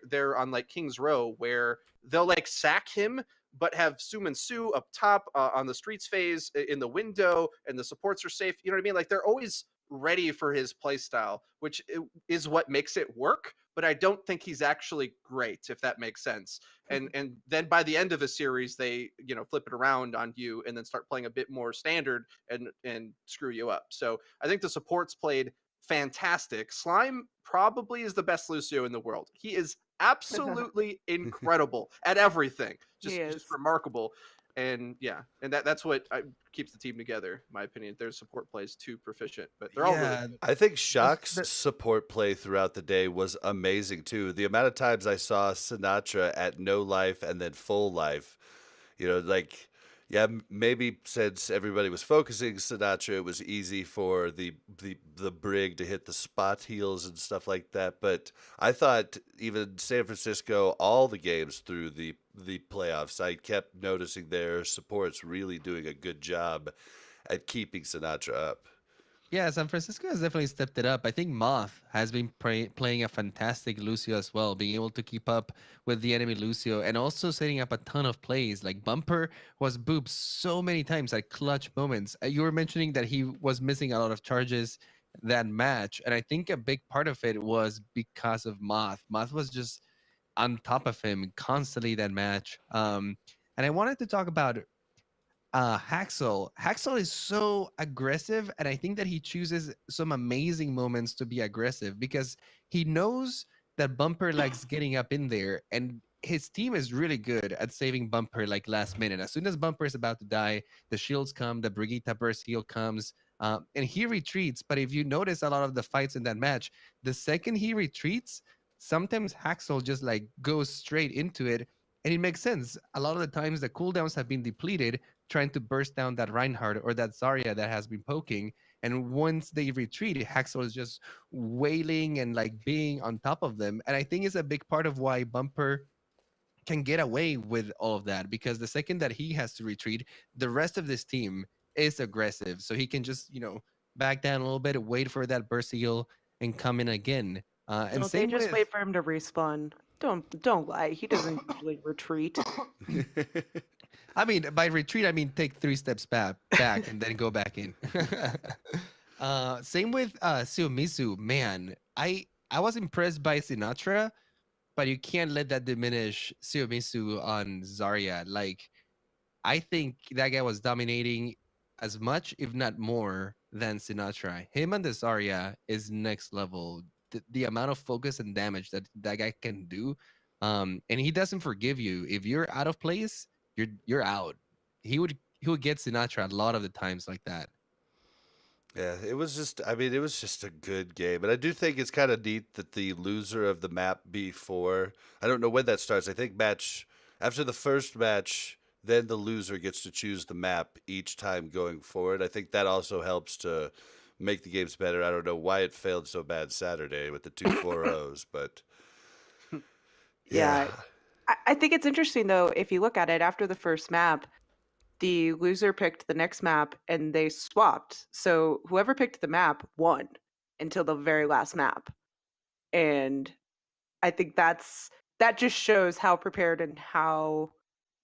they're on like King's Row where they'll like sack him, but have Suman Su up top on the streets phase in the window, and the supports are safe. You know what I mean? Like they're always ready for his play style, which is what makes it work. But I don't think he's actually great, if that makes sense. And then by the end of a series, they flip it around on you and then start playing a bit more standard and screw you up. So I think the supports played fantastic. Slime probably is the best Lucio in the world. He is absolutely incredible at everything. Just remarkable. And that's what keeps the team together, in my opinion. Their support play is too proficient, but they're all really good. I think Shock's support play throughout the day was amazing too. The amount of times I saw Sinatra at no life and then full life, maybe since everybody was focusing Sinatra, it was easy for the Brig to hit the spot heals and stuff like that. But I thought even San Francisco, all the games through the playoffs, I kept noticing their supports really doing a good job at keeping Sinatra up. Yeah, San Francisco has definitely stepped it up. I think Moth has been playing a fantastic Lucio as well, being able to keep up with the enemy Lucio and also setting up a ton of plays. Like Bumper was booped so many times at clutch moments. You were mentioning that he was missing a lot of charges that match, and I think a big part of it was because of Moth. Moth was just on top of him constantly that match. And I wanted to talk about Haxel. Haxel is so aggressive, and I think that he chooses some amazing moments to be aggressive because he knows that Bumper likes getting up in there, and his team is really good at saving Bumper like last minute. As soon as Bumper is about to die, the shields come, the Brigitte burst heal comes, and he retreats. But if you notice a lot of the fights in that match, the second he retreats, sometimes Haxel just like goes straight into it. And it makes sense. A lot of the times the cooldowns have been depleted, trying to burst down that Reinhardt or that Zarya that has been poking. And once they retreat, Haxel is just wailing and like being on top of them. And I think it's a big part of why Bumper can get away with all of that because the second that he has to retreat, the rest of this team is aggressive. So he can just, back down a little bit, wait for that burst heal and come in again. And Don't they same just with wait for him to respawn? Don't lie. He doesn't usually retreat. I mean, by retreat, I mean take 3 steps back and then go back in. Same with Xiumizu. Man, I was impressed by Sinatra, but you can't let that diminish Xiumizu on Zarya. Like, I think that guy was dominating as much, if not more, than Sinatra. Him and the Zarya is next level. The amount of focus and damage that that guy can do, and he doesn't forgive you if you're out of place. You're out. He would get Sinatra a lot of the times like that. Yeah, it was just, I mean, it was just a good game. And I do think it's kind of neat that the loser of the map before, I don't know when that starts. I think after the first match, then the loser gets to choose the map each time going forward. I think that also helps to make the games better. I don't know why it failed so bad Saturday with the 2-4-0s, but yeah. Yeah. I think it's interesting though, if you look at it after the first map, the loser picked the next map and they swapped. So whoever picked the map won until the very last map. And I think that just shows how prepared and how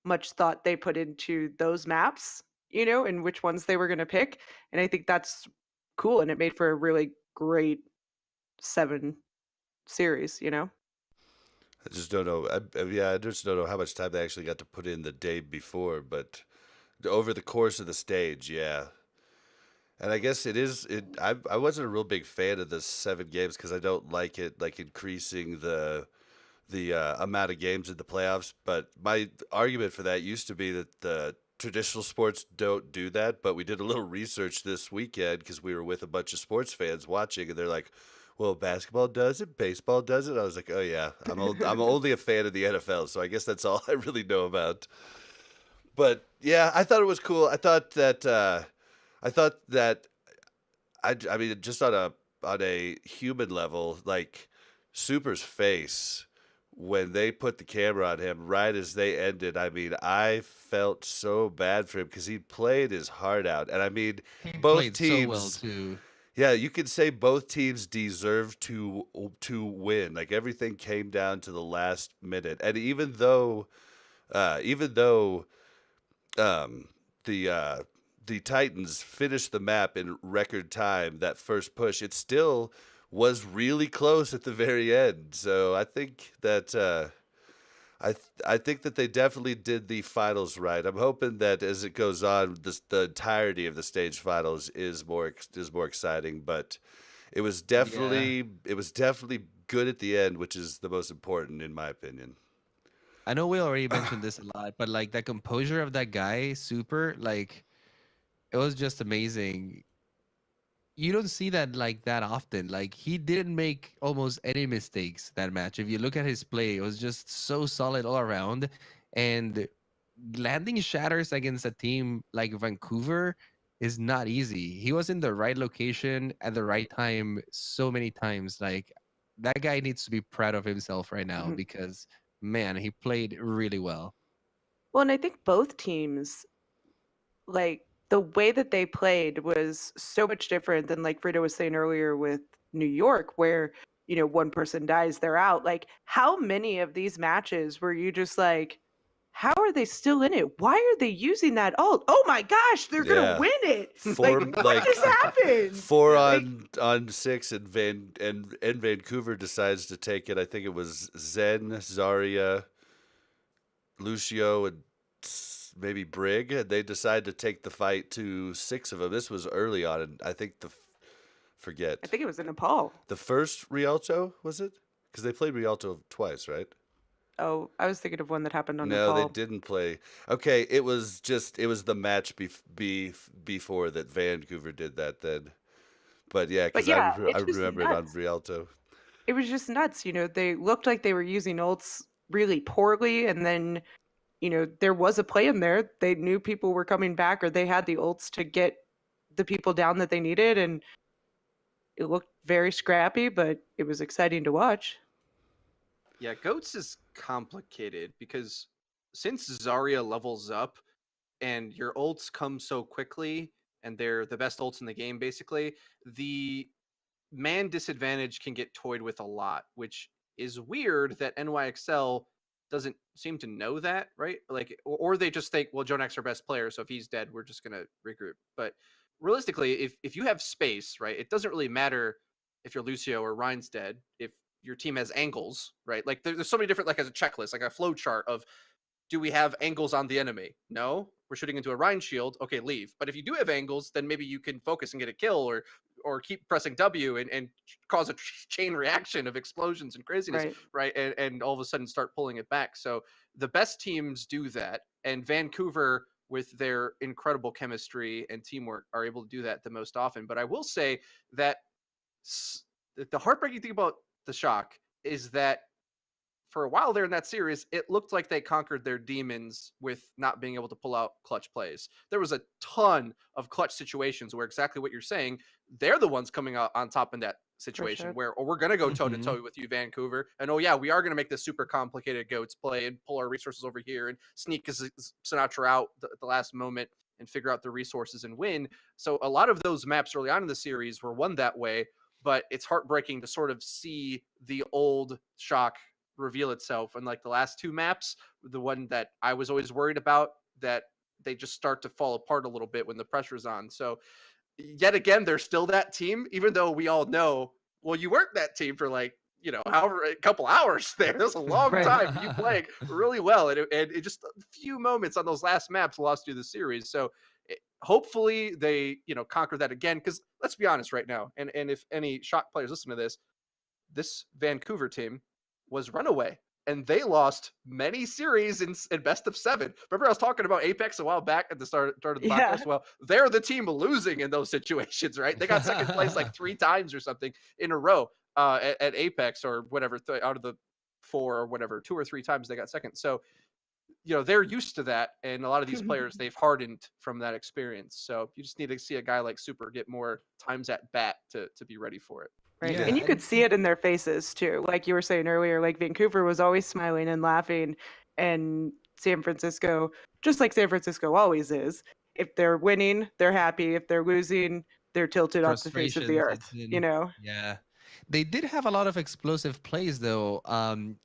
much thought they put into those maps, and which ones they were going to pick. And I think that's cool, and it made for a really great 7 series. I just don't know. Yeah, I just don't know how much time they actually got to put in the day before, but over the course of the stage, yeah. And I guess it is. I wasn't a real big fan of the 7 games because I don't like it like increasing the amount of games in the playoffs. But my argument for that used to be that the traditional sports don't do that. But we did a little research this weekend because we were with a bunch of sports fans watching, and they're like, "Well, basketball does it, baseball does it." I was like, "Oh yeah, I'm only a fan of the NFL, so I guess that's all I really know about." But yeah, I thought it was cool. I thought that I mean, just on a human level, like Super's face when they put the camera on him right as they ended. I mean, I felt so bad for him because he played his heart out, and I mean, He both played so well teams. too. Yeah, you could say both teams deserve to win. Like everything came down to the last minute, and even though um, the Titans finished the map in record time, that first push, it still was really close at the very end. So I think that I think that they definitely did the finals right. I'm hoping that as it goes on, the entirety of the stage finals is more exciting. But Yeah. it was definitely good at the end, which is the most important in my opinion. I know we already mentioned this a lot, but like the composure of that guy, Super, like it was just amazing. You don't see that like that often. Like he didn't make almost any mistakes that match. If you look at his play, it was just so solid all around. And landing shatters against a team like Vancouver is not easy. He was in the right location at the right time so many times. Like that guy needs to be proud of himself right now Mhm. because man, he played really well. Well, and I think both teams, like the way that they played was so much different than, like Freedo was saying earlier, with New York, where, one person dies, they're out. Like, how many of these matches were you just like, how are they still in it? Why are they using that ult? Oh my gosh, they're gonna Yeah. win it! Four Like, what just happened? four Like, on 6, and Vancouver decides to take it. I think it was Zen, Zarya, Lucio, and maybe Brig. And they decide to take the fight to 6 of them. This was early on, and I think I forget think it was in Nepal. the first Rialto, was it? Because they played Rialto twice, right? Oh, I was thinking of one that happened on No, they Nepal. didn't play. Okay, it was the match before that Vancouver did that then. But yeah, But because yeah, I it's just remember it on nuts. Rialto. It was just nuts. They looked like they were using ults really poorly, and then there was a play in there. They knew people were coming back, or they had the ults to get the people down that they needed, and it looked very scrappy, but it was exciting to watch. Yeah, Goats is complicated because since Zarya levels up and your ults come so quickly and they're the best ults in the game, basically, the man disadvantage can get toyed with a lot, which is weird that NYXL doesn't seem to know that, right? Like, or they just think, well, Jonak's our best player, so if he's dead, we're just gonna regroup. But realistically, if you have space, right, it doesn't really matter if you're Lucio or Ryan's dead. If your team has angles, right? Like there's so many different, like as a checklist, like a flow chart of, do we have angles on the enemy? No, we're shooting into a Rhine shield. Okay, leave. But if you do have angles, then maybe you can focus and get a kill, or keep pressing W and cause a chain reaction of explosions and craziness, Right. right? And all of a sudden start pulling it back. So the best teams do that, and Vancouver, with their incredible chemistry and teamwork, are able to do that the most often. But I will say that the heartbreaking thing about the Shock is that for a while there in that series, it looked like they conquered their demons with not being able to pull out clutch plays. There was a ton of clutch situations where exactly what you're saying, they're the ones coming out on top in that situation sure. where, oh, we're going to go toe to Mhm. toe with you, Vancouver. And oh, yeah, we are going to make this super complicated Goats play and pull our resources over here and sneak Sinatra out the last moment and figure out the resources and win. So a lot of those maps early on in the series were won that way. But it's heartbreaking to sort of see the old Shock reveal itself. And like the last 2 maps, the one that I was always worried about, that they just start to fall apart a little bit when the pressure's on. So yet again, they're still that team, even though we all know, well, you weren't that team for like, however, a couple hours there. That was a long Right. time. You playing really well. And it just a few moments on those last maps lost you the series. So hopefully they, conquer that again. Because let's be honest right now. And if any Shock players listen to this Vancouver team was runaway, and they lost many series in best of 7. Remember I was talking about Apex a while back at the start of the Yeah. podcast? Well, they're the team losing in those situations, right? They got second place like 3 times or something in a row at Apex or whatever, out of the 4 or whatever, 2 or 3 times they got second. So, they're used to that, and a lot of these players, they've hardened from that experience. So you just need to see a guy like Super get more times at bat to be ready for it. Right. Yeah, And you could see it in their faces too. Like you were saying earlier, like Vancouver was always smiling and laughing, and San Francisco, just like San Francisco always is, if they're winning, they're happy. If they're losing, they're tilted off the face of the frustration earth. sets in. Yeah. They did have a lot of explosive plays though.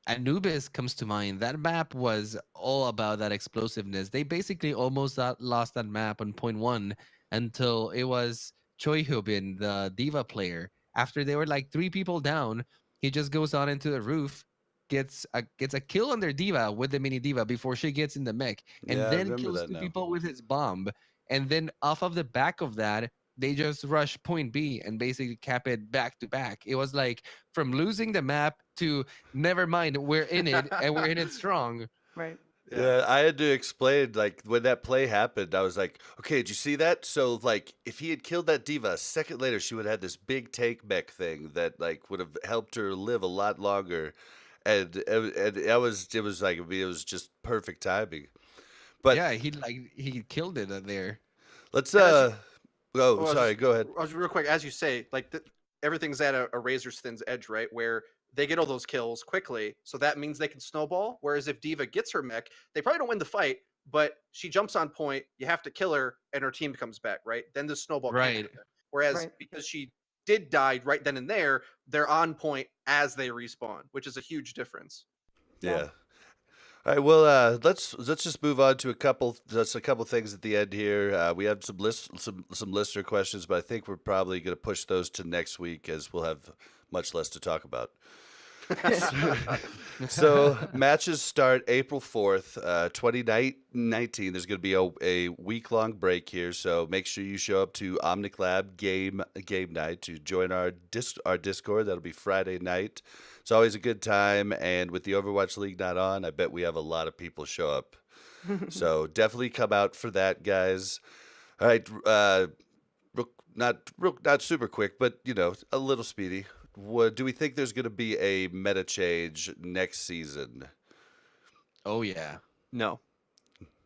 Anubis comes to mind. That map was all about that explosiveness. They basically almost lost that map on point 1 until it was Choi Hyobin, the Diva player. After they were like 3 people down, he just goes on into the roof, gets a kill on their Diva with the mini Diva before she gets in the mech, and Yeah, I then remember kills that 2 now. people with his bomb. And then off of the back of that, they just rush point B and basically cap it back to back. It was like from losing the map to never mind, we're in it and we're in it strong. Right. Yeah, I had to explain, like, when that play happened, I was like, okay, did you see that? So, like, if he had killed that Diva, a second later, she would have had this big take mech thing that, like, would have helped her live a lot longer. And it was like, I mean, it was just perfect timing. But Yeah, he killed it there. let's, And as oh, sorry, go ahead. Real quick, as you say, like everything's at a razor's thin edge, right? Where they get all those kills quickly, so that means they can snowball. Whereas if Diva gets her mech, they probably don't win the fight, but she jumps on point, you have to kill her, and her team comes back, right? Then the snowball can't Right. happen. Whereas Right. because she did die right then and there, they're on point as they respawn, which is a huge difference. Yeah. All right. Well, let's just move on to a couple things at the end here. We have some listener questions, but I think we're probably going to push those to next week as we'll have much less to talk about. So matches start April 4th, 2019. There's going to be a week-long break here, so make sure you show up to Omnic Lab game night to join our Discord. That'll be Friday night. It's always a good time, and with the Overwatch League not on, I bet we have a lot of people show up. So definitely come out for that, guys. All right, not super quick, but a little speedy. What do we think there's going to be a meta change next season? Oh yeah. No.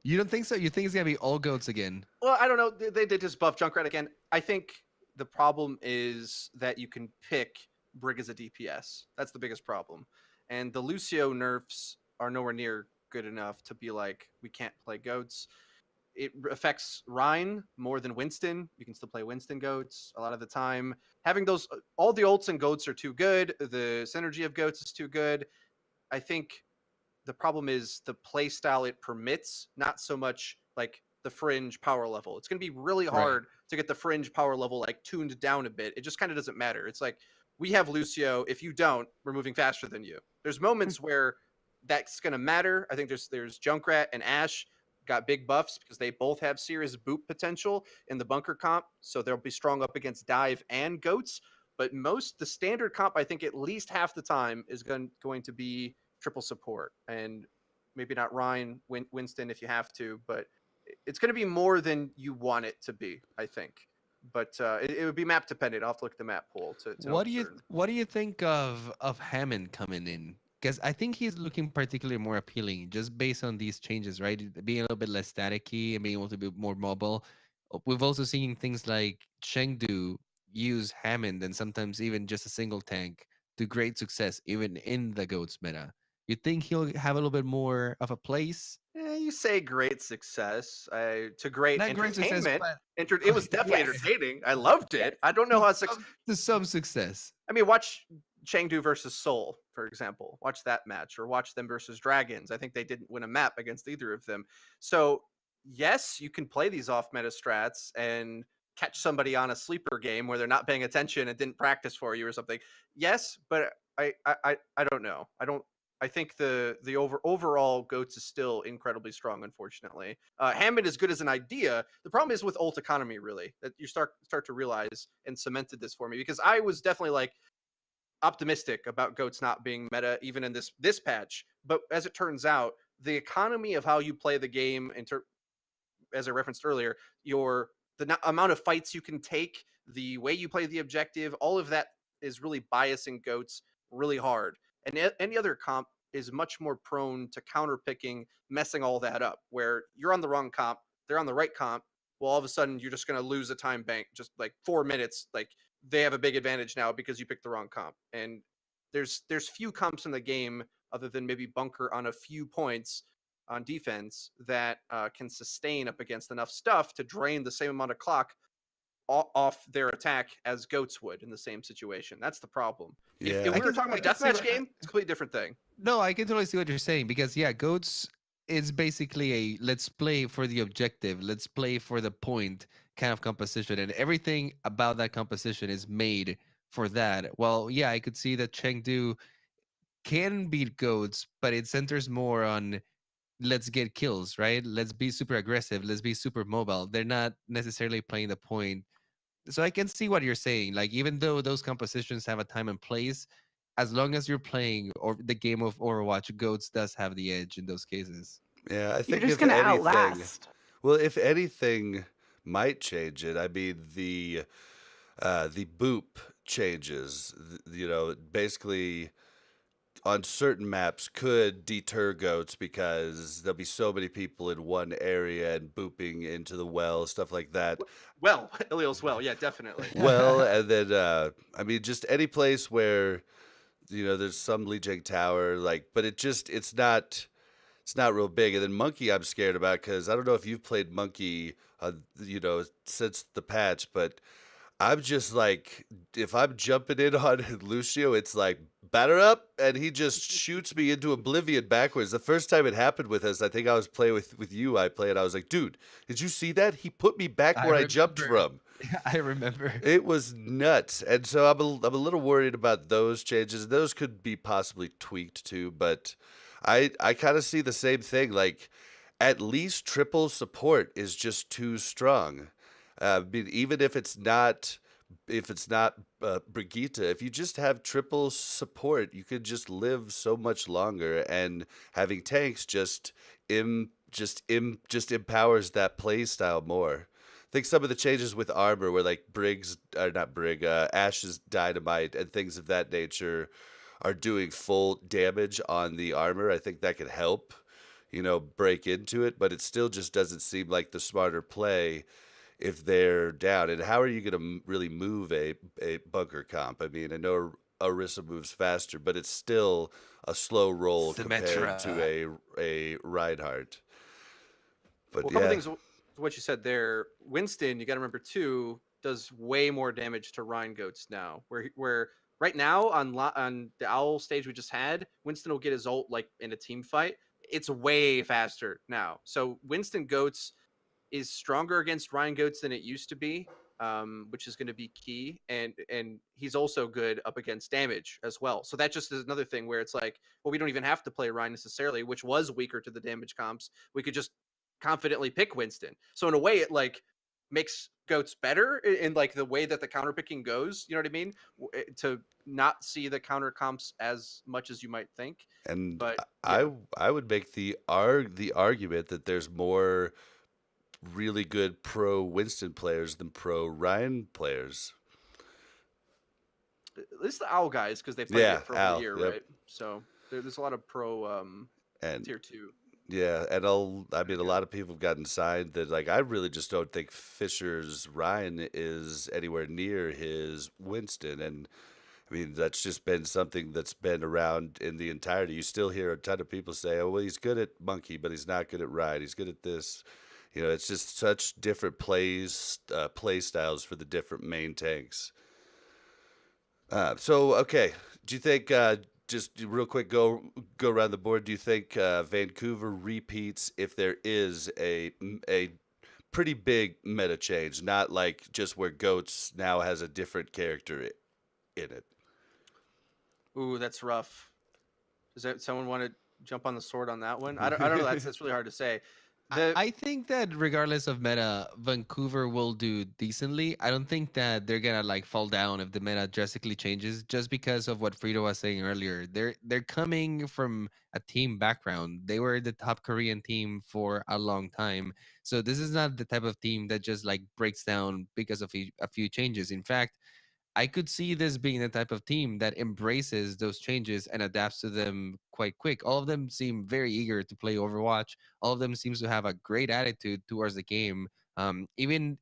You don't think so? You think it's gonna be all goats again? Well, I don't know. They did just buff Junkrat again. I think the problem is that you can pick Brig as a DPS. That's the biggest problem. And the Lucio nerfs are nowhere near good enough to be like, we can't play goats. It affects Rhine more than Winston. You can still play Winston goats a lot of the time. Having those, all the ults and goats are too good. The synergy of goats is too good. I think the problem is the play style it permits, not so much like the fringe power level. It's going to be really hard to get the fringe power level like tuned down a bit. It just kind of doesn't matter. It's like, we have Lucio. If you don't, we're moving faster than you. There's moments where that's going to matter. I think there's Junkrat and Ashe got big buffs because they both have serious boot potential in the bunker comp, so they'll be strong up against dive and goats. But the standard comp, I think at least half the time is going to be triple support, and maybe not Rhine, Winston if you have to, but it's going to be more than you want it to be, I think. But it would be map dependent. I'll have to look at the map pool to What do you think of Hammond coming in? Because I think he's looking particularly more appealing just based on these changes, right? Being a little bit less staticky and being able to be more mobile. We've also seen things like Chengdu use Hammond and sometimes even just a single tank to great success, even in the GOATS meta. You think he'll have a little bit more of a place? You say great success to great Not great success, entertainment. but It was definitely Yes. entertaining. I loved it. I don't know how to some success. I mean, watch Chengdu versus Seoul, for example. Watch that match, or watch them versus Dragons. I think they didn't win a map against either of them. So yes, you can play these off meta strats and catch somebody on a sleeper game where they're not paying attention and didn't practice for you or something. Yes, but I don't know. I think the overall GOATS is still incredibly strong, unfortunately. Hammond is good as an idea. The problem is with ult economy, really, that you start to realize, and cemented this for me, because I was definitely like optimistic about GOATS not being meta even in this patch. But as it turns out, the economy of how you play the game, as I referenced earlier, the amount of fights you can take, the way you play the objective, all of that is really biasing GOATS really hard. And any other comp is much more prone to counter picking, messing all that up, where you're on the wrong comp, they're on the right comp. Well, all of a sudden you're just going to lose a time bank, just like 4 minutes. Like they have a big advantage now because you picked the wrong comp. And there's few comps in the game other than maybe Bunker on a few points on defense that can sustain up against enough stuff to drain the same amount of clock off their attack as GOATS would in the same situation. That's the problem. Yeah. If we were talking about deathmatch game, it's a completely different thing. No, I can totally see what you're saying because GOATS is basically a let's play for the objective, let's play for the point kind of composition, and everything about that composition is made for that. Well, yeah, I could see that Chengdu can beat GOATS, but it centers more on let's get kills, right? Let's be super aggressive, let's be super mobile. They're not necessarily playing the point. So I can see what you're saying. Like, even though those compositions have a time and place, as long as you're playing or the game of Overwatch, GOATS does have the edge in those cases. Yeah, I think You're just if gonna anything, outlast. well, if anything might change it, I mean the boop changes. Basically on certain maps could deter GOATS because there'll be so many people in one area and booping into the well, stuff like that. Well, Iliel's well, yeah, definitely. Well, and then I mean, just any place where there's some Lijiang tower, like, but it's not it's not real big. And then Monkey, I'm scared about because I don't know if you've played Monkey, since the patch, but I'm just like, if I'm jumping in on Lucio, it's like, batter up, and he just shoots me into oblivion backwards. The first time it happened with us, I think I was playing with you. I played. I was like, dude, did you see that? He put me back I where I jumped remember. from. I remember. It was nuts, and so I'm a little worried about those changes. Those could be possibly tweaked too, but I kind of see the same thing. Like, at least triple support is just too strong. I mean, even if it's not Brigitte, if you just have triple support, you could just live so much longer, and having tanks just empowers that play style more. I think some of the changes with armor, where like Ash's dynamite and things of that nature, are doing full damage on the armor. I think that could help, break into it, but it still just doesn't seem like the smarter play if they're down. And how are you going to really move a bunker comp? I mean, I know Orisa moves faster, but it's still a slow roll compared to a Reinhardt. But Well, a couple yeah, things. What you said there, Winston. You got to remember too. Does way more damage to Rhine goats now. Where right now on the Owl stage we just had, Winston will get his ult like in a team fight. It's way faster now. So Winston goats is stronger against Rhine goats than it used to be, which is going to be key. And he's also good up against damage as well. So that just is another thing where it's like, well, we don't even have to play Rhine necessarily, which was weaker to the damage comps. We could just confidently pick Winston. So in a way, it like makes goats better in like the way that the counter picking goes. You know what I mean? To not see the counter comps as much as you might think. and But I would make the argument that there's more really good pro Winston players than pro Ryan players. at least the Owl guys, because they played Yeah, it for Owl, a year, yep. right? So there's a lot of pro And tier 2. yeah, and I mean, a lot of people have gotten signed that, like, I really just don't think Fisher's Ryan is anywhere near his Winston. And I mean, that's just been something that's been around in the entirety. You still hear a ton of people say, oh, well, he's good at Monkey, but he's not good at Ryan. He's good at this. It's just such different play styles for the different main tanks. Okay, do you think, just real quick, go around the board, do you think Vancouver repeats if there is a pretty big meta change, not like just where Goats now has a different character in it? Ooh, that's rough. Does someone want to jump on the sword on that one? I don't know. That's really hard to say. I think that regardless of meta, Vancouver will do decently. I don't think that they're gonna like fall down if the meta drastically changes, just because of what Freedo was saying earlier. They're coming from a team background. They were the top Korean team for a long time, so this is not the type of team that just like breaks down because of a few changes. In fact, I could see this being the type of team that embraces those changes and adapts to them quite quick. All of them seem very eager to play Overwatch. All of them seems to have a great attitude towards the game. Even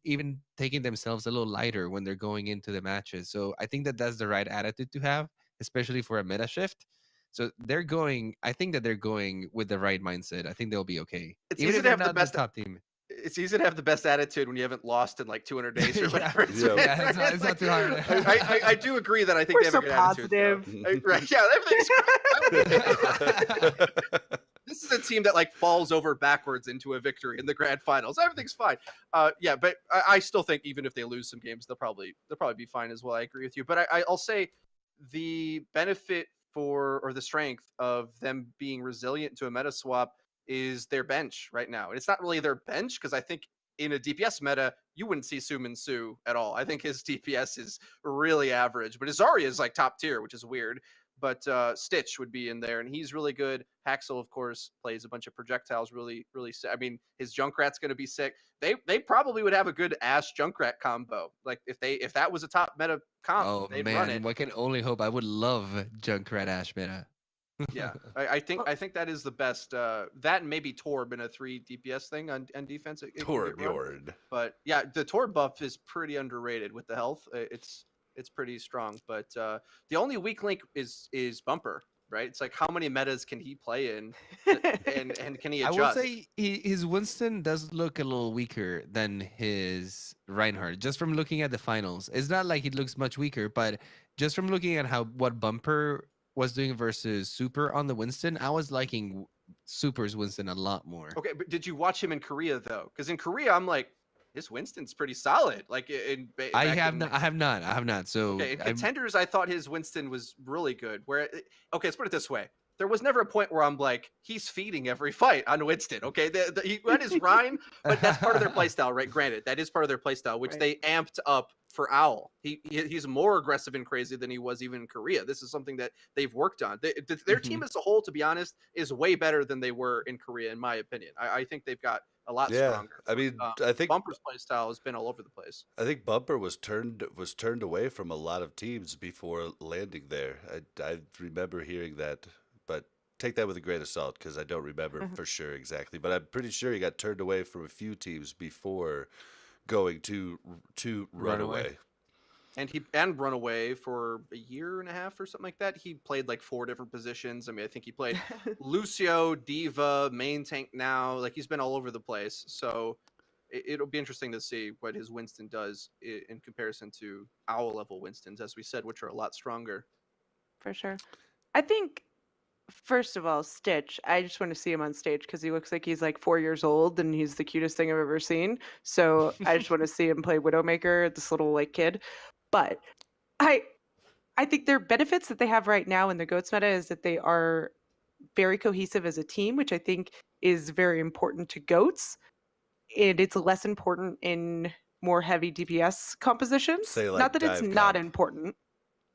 taking themselves a little lighter when they're going into the matches. So I think that that's the right attitude to have, especially for a meta shift. So they're going. I think that they're going with the right mindset. I think they'll be okay. It's Even easy if to they're have the not best. top team. It's easy to have the best attitude when you haven't lost in like 200 days or whatever. Yeah. Yeah, it's not too hard. I do agree that I think We're they have so a good attitude. positive. Right? Yeah, everything's. This is a team that like falls over backwards into a victory in the grand finals. Everything's fine. Yeah, but I still think even if they lose some games, they'll probably be fine as well. I agree with you, but I'll say the benefit or the strength of them being resilient to a meta swap is their bench right now. And it's not really their bench, because I think in a DPS meta, you wouldn't see Sumin Su at all. I think his DPS is really average, but his Zarya is like top tier, which is weird. But Stitch would be in there, and he's really good. Haxel, of course, plays a bunch of projectiles really, really sick. I mean, his Junkrat's going to be sick. They probably would have a good Ash Junkrat combo. Like if that was a top meta comp, they'd run it. I can only hope. I would love Junkrat Ash meta. Yeah, I think that is the best. That and maybe Torb in a 3 DPS thing on defense. Torbjorn. But yeah, the Torb buff is pretty underrated with the health. It's pretty strong. But the only weak link is Bumper right? It's like how many metas can he play in, and can he I adjust? will say his Winston does look a little weaker than his Reinhardt, just from looking at the finals. It's not like it looks much weaker, but just from looking at what Bumper was doing versus Super on the Winston, I was liking Super's Winston a lot more. Okay, but did you watch him in Korea though? Because in Korea, I'm like, this Winston's pretty solid. Like I have not. So Okay, in Contenders, I thought his Winston was really good. Okay, let's put it this way: there was never a point where I'm like, he's feeding every fight on Winston. Okay, he went his Rhine, but that's part of their playstyle, right? Granted, that is part of their playstyle, which they amped up for Owl. He's more aggressive and crazy than he was even in Korea. This is something that they've worked on. Their team as a whole, to be honest, is way better than they were in Korea, in my opinion. I think they've got a lot stronger. I mean, I think Bumper's playstyle has been all over the place. I think Bumper was turned away from a lot of teams before landing there. I remember hearing that, but take that with a grain of salt because I don't remember for sure exactly. But I'm pretty sure he got turned away from a few teams before going to Runaway. And Runaway for a year and a half or something like that. He played like 4 different positions. I mean, I think he played Lucio, Diva, main tank now. Like he's been all over the place. So it'll be interesting to see what his Winston does in comparison to Owl level Winstons, as we said, which are a lot stronger. For sure. I think, first of all, Stitch, I just want to see him on stage because he looks like he's like 4 years old and he's the cutest thing I've ever seen. So I just want to see him play Widowmaker, this little like kid. But I think their benefits that they have right now in the GOATS meta is that they are very cohesive as a team, which I think is very important to GOATS. And it's less important in more heavy DPS compositions. Say, like, not that it's dive not comp. important,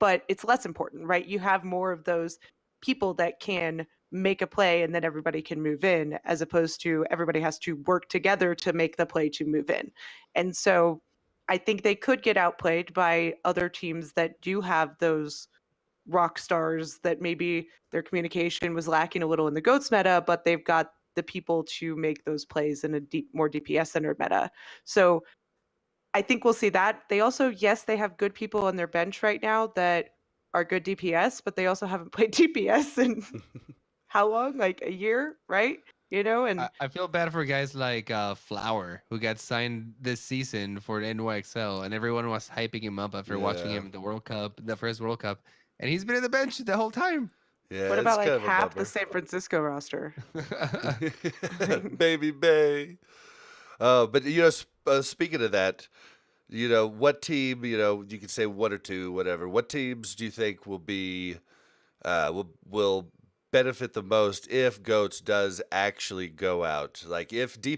but it's less important, right? You have more of those people that can make a play and then everybody can move in, as opposed to everybody has to work together to make the play to move in. And so I think they could get outplayed by other teams that do have those rock stars that maybe their communication was lacking a little in the GOATS meta, but they've got the people to make those plays in a more DPS centered meta. So I think we'll see that. They also, yes, they have good people on their bench right now that are good DPS, but they also haven't played DPS in how long? Like a year, right? You know, and I feel bad for guys like Flower, who got signed this season for the NYXL, and everyone was hyping him up after watching him in the World Cup, the first World Cup, and he's been in the bench the whole time. Yeah, what it's about kind like of a half the bummer. San Francisco roster? Baby Bay. But speaking of that, what team, you can say 1 or 2, whatever. What teams do you think will be will benefit the most if GOATS does actually go out? Like if 2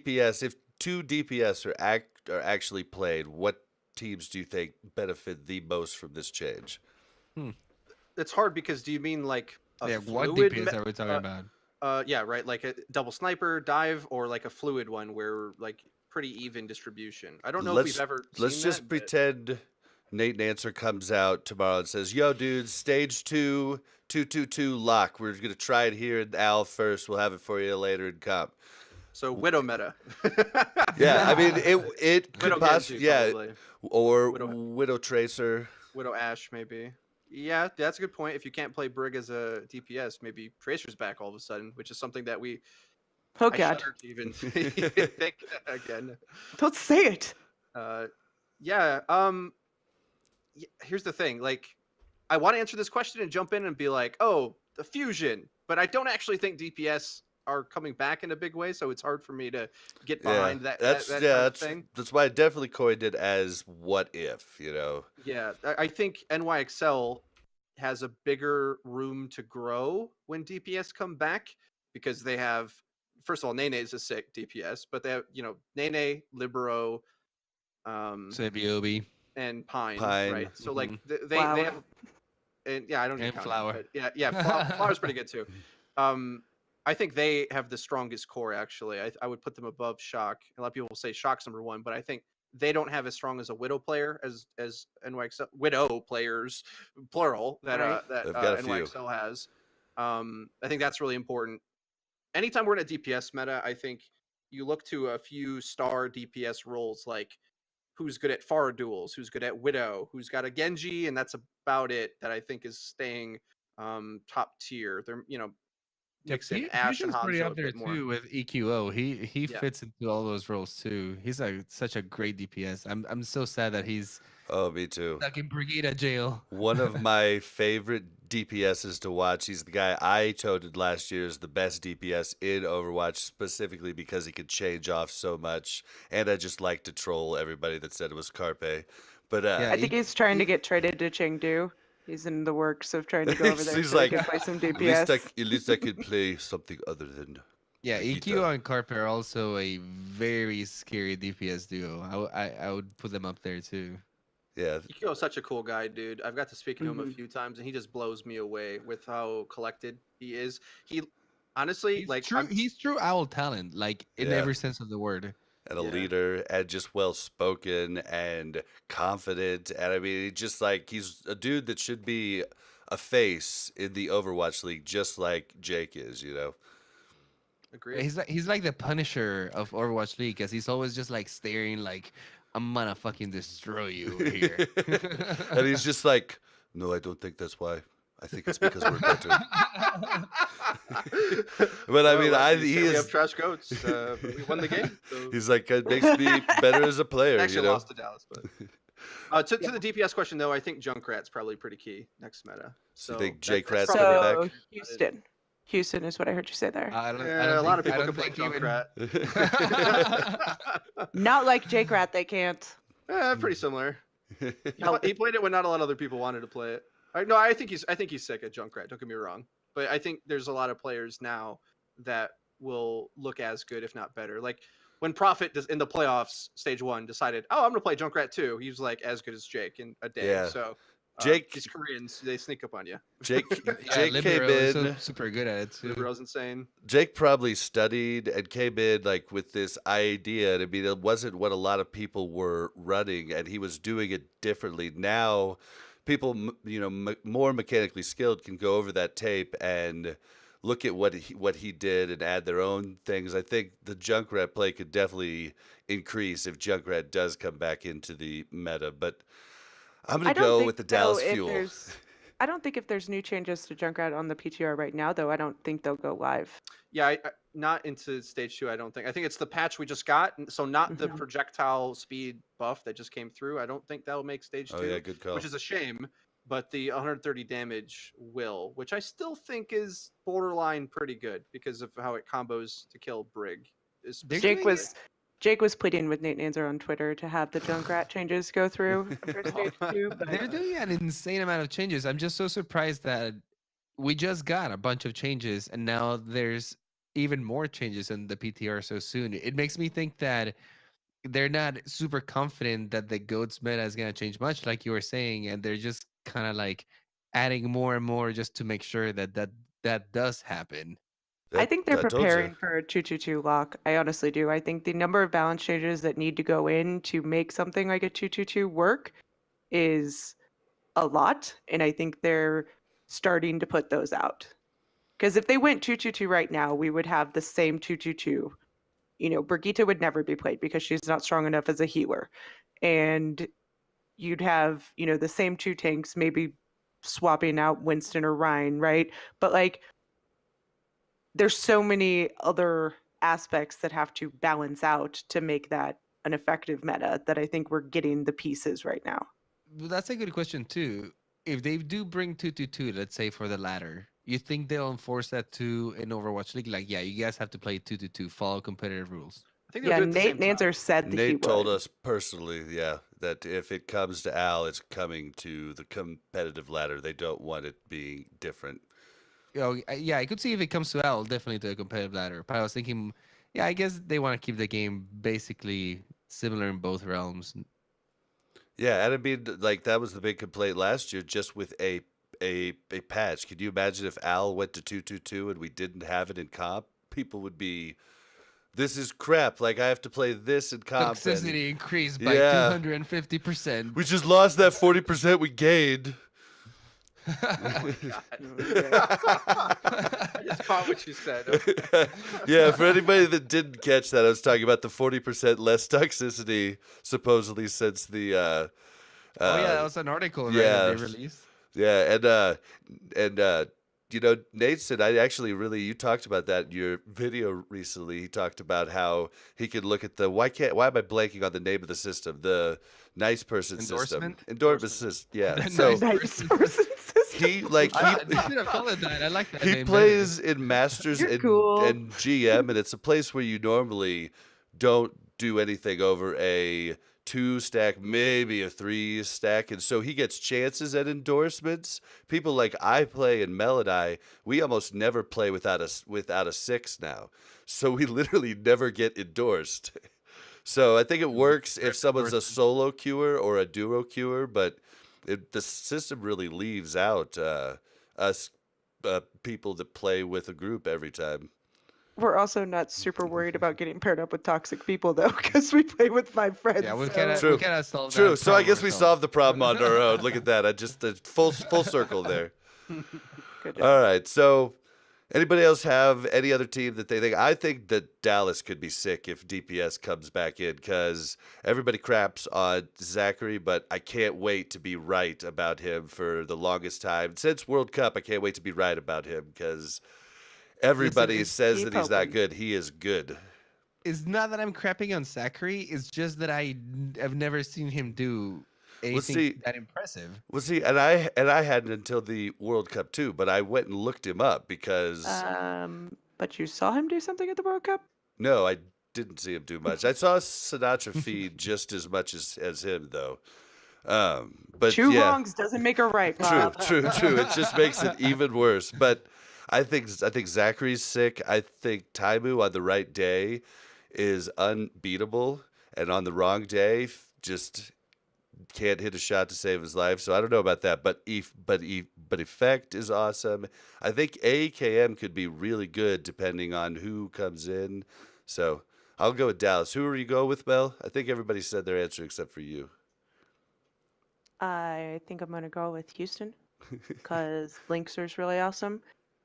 DPS are actually played, what teams do you think benefit the most from this change? It's hard because do you mean like a what fluid DPS are we talking about? Yeah, right. Like a double sniper dive or like a fluid one where like pretty even distribution. I don't know if we've ever seen Let's just that, pretend Nate Nancer comes out tomorrow and says, "Yo, dudes, stage 2, 222 lock. We're gonna try it here in Al first. We'll have it for you later in comp." So Widow meta. Yeah, I mean it could Widow possibly, Genji, probably. or Widow- Widow Tracer. Widow Ash maybe. Yeah, that's a good point. If you can't play Brig as a DPS, maybe Tracer's back all of a sudden, which is something that Oh I God, shudder to even think again. don't say it. Yeah. Here's the thing. Like, I want to answer this question and jump in and be like, oh, the fusion, but I don't actually think DPS are coming back in a big way, so it's hard for me to get behind that kind of thing. That's why I definitely coined it as what if, Yeah, I think NYXL has a bigger room to grow when DPS come back because they have, first of all, Nene is a sick DPS, but they have, Nene, Libero, Sabiobi, and Pine, Pine. right? So like they Flower. have, and yeah, I don't And count Flower. him, but yeah, Flower's pretty good too. I think they have the strongest core actually. I would put them above Shock. A lot of people will say Shock's number 1, but I think they don't have as strong as a Widow player as NYXL Widow players plural that Right. They've got a few. NYXL has. I think that's really important. Anytime we're in a DPS meta, I think you look to a few star DPS roles like who's good at Pharah duels, who's good at Widow, who's got a Genji, and that's about it that I think is staying top tier. They're Yeah, mixing Ash and Fusion's pretty Hanzo a up there bit more. too with EQO. He Yeah. fits into all those roles too. He's such a great DPS. I'm so sad that he's Oh, me too. stuck in Brigida jail. One of my favorite DPSs to watch. He's the guy I toted last year as the best DPS in Overwatch, specifically because he could change off so much. And I just like to troll everybody that said it was Carpe. But Yeah, I think he's trying to get traded to Chengdu. He's in the works of trying to go over there He's so like, he can play some at least DPS. at least I could play something other than yeah, Brigida. EQO and Carpe are also a very scary DPS duo. I would put them up there too. Yeah. Yukio's such a cool guy, dude. I've got to speak to him a Mhm. few times, and he just blows me away with how collected he is. He honestly, He's true owl talent, like in Yeah. every sense of the word. And a Yeah. leader and just well spoken and confident. And I mean, he's a dude that should be a face in the Overwatch League, just like Jake is, you know? agreed. He's like the Punisher of Overwatch League, because he's always just like staring, like I'm gonna fucking destroy you over here. And he's just like, no, I don't think that's why. I think it's because we're better. But I mean, we he have is. trash goats. We won the game. So. He's like, it makes me better as a player, Actually you know? lost to Dallas, but to the DPS question though, I think Junkrat's probably pretty key next meta. So You think that- Jake that's Rat's probably- coming So back? Houston is what I heard you say there. I don't, Yeah, a lot of people I can don't play think even- Junkrat. Not like Jake Rat, they can't. Pretty similar. No. He played it when not a lot of other people wanted to play it. No, I think he's sick at Junkrat. Don't get me wrong, but I think there's a lot of players now that will look as good, if not better. Like when Prophet in the playoffs, stage 1, decided, oh, I'm gonna play Junkrat too. He was like as good as Jake in a day. Yeah. So Jake- these Koreans, they sneak up on you. Jake Yeah, came Libero is in. super good at it too. Libero's insane. Jake probably studied and came in like with this idea. And I mean, it wasn't what a lot of people were running, and he was doing it differently. Now, people, more mechanically skilled can go over that tape and look at what he did and add their own things. I think the Junkrat play could definitely increase if Junkrat does come back into the meta. But I'm I gonna don't go think, with the though, Dallas if Fuel. I don't think if there's new changes to Junkrat on the PTR right now, though, I don't think they'll go live. Yeah, I not into stage 2. I don't think. I think it's the patch we just got, so not the Mhm. projectile speed buff that just came through. I don't think that'll make stage 2. Oh yeah, good call. Which is a shame. But the 130 damage will, which I still think is borderline pretty good because of how it combos to kill Brig. Jake was pleading with Nate Nanzer on Twitter to have the Junkrat changes go through for stage 2. But They're doing an insane amount of changes. I'm just so surprised that we just got a bunch of changes, and now there's even more changes in the PTR so soon. It makes me think that they're not super confident that the GOATS meta is going to change much, like you were saying, and they're just kind of like adding more and more just to make sure that does happen. I think they're I told ya. preparing for a 2-2-2 lock. I honestly do. I think the number of balance changes that need to go in to make something like a 2-2-2 work is a lot, and I think they're starting to put those out. Because if they went 2-2-2 right now, we would have the same 2-2-2. Brigitte would never be played because she's not strong enough as a healer. And you'd have, the same 2 tanks, maybe swapping out Winston or Ryan, right? But like, there's so many other aspects that have to balance out to make that an effective meta that I think we're getting the pieces right now. But that's a good question too. If they do bring 2-2-2, let's say for the ladder, you think they'll enforce that too in Overwatch League? Like, yeah, you guys have to play 2-2-2, follow competitive rules. I think they'll Yeah, do it at the Nate same time. Nanzer said that he Nate told would. us personally, that if it comes to Al, it's coming to the competitive ladder. They don't want it being different. Yeah, I could see if it comes to L, definitely to a competitive ladder. But I was thinking, yeah, I guess they want to keep the game basically similar in both realms. Yeah, and I mean, like that was the big complaint last year, just with a patch. Could you imagine if Al went to 2-2-2 and we didn't have it in comp? People would be, this is crap. Like I have to play this in comp. and Toxicity increased by Yeah. 250%. we just lost that 40% we gained. Oh my God. I just caught what you said. Yeah, for anybody that didn't catch that, I was talking about the 40% less toxicity supposedly since the Oh yeah, that was an article right, yeah, that they released. Yeah, and Nathan, you talked about that in your video recently. He talked about how he could look at why am I blanking on the name of the system? The nice person system. Endorsement? Endorsement system. Yeah. The So nice Nice person. person system. he like I he should have called it that. I like that he name plays in Masters You're and, cool. and GM, and it's a place where you normally don't do anything over a 2-stack, maybe a 3-stack, and so he gets chances at endorsements. People like I play and Mel and I, we almost never play without a 6 now, so we literally never get endorsed. So I think it works if someone's a solo queuer or a duo queuer, but the system really leaves out us people that play with a group every time. We're also not super worried about getting paired up with toxic people though, because we play with 5 friends. Yeah, we so- cannot True. we cannot solve True. that. So I problem guess we ourselves. solved the problem on our own. Look at that. I just full circle there. Good job. All right. So anybody else have any other team that they think? I think that Dallas could be sick if DPS comes back in because everybody craps on Zachary, but I can't wait to be right about him for the longest time. Since World Cup, I can't wait to be right about him because everybody just says keep that he's not hoping. good. He is good. It's not that I'm crapping on Zachary. It's just that I've never seen him do anything see- that impressive. Well, see, and I hadn't until the World Cup too, but I went and looked him up because But you saw him do something at the World Cup? no, I didn't see him do much. I saw Sinatra feed just as much as him though. But Two yeah, wrongs doesn't make a right, true, Bob. true. It just makes it even worse. But I think Zachary's sick. I think Taimu on the right day is unbeatable, and on the wrong day just can't hit a shot to save his life. So I don't know about that, but Effect is awesome. I think AKM could be really good depending on who comes in. So I'll go with Dallas. Who are you go with, Mel? I think everybody said their answer except for you. I think I'm gonna go with Houston because Linkser's really awesome,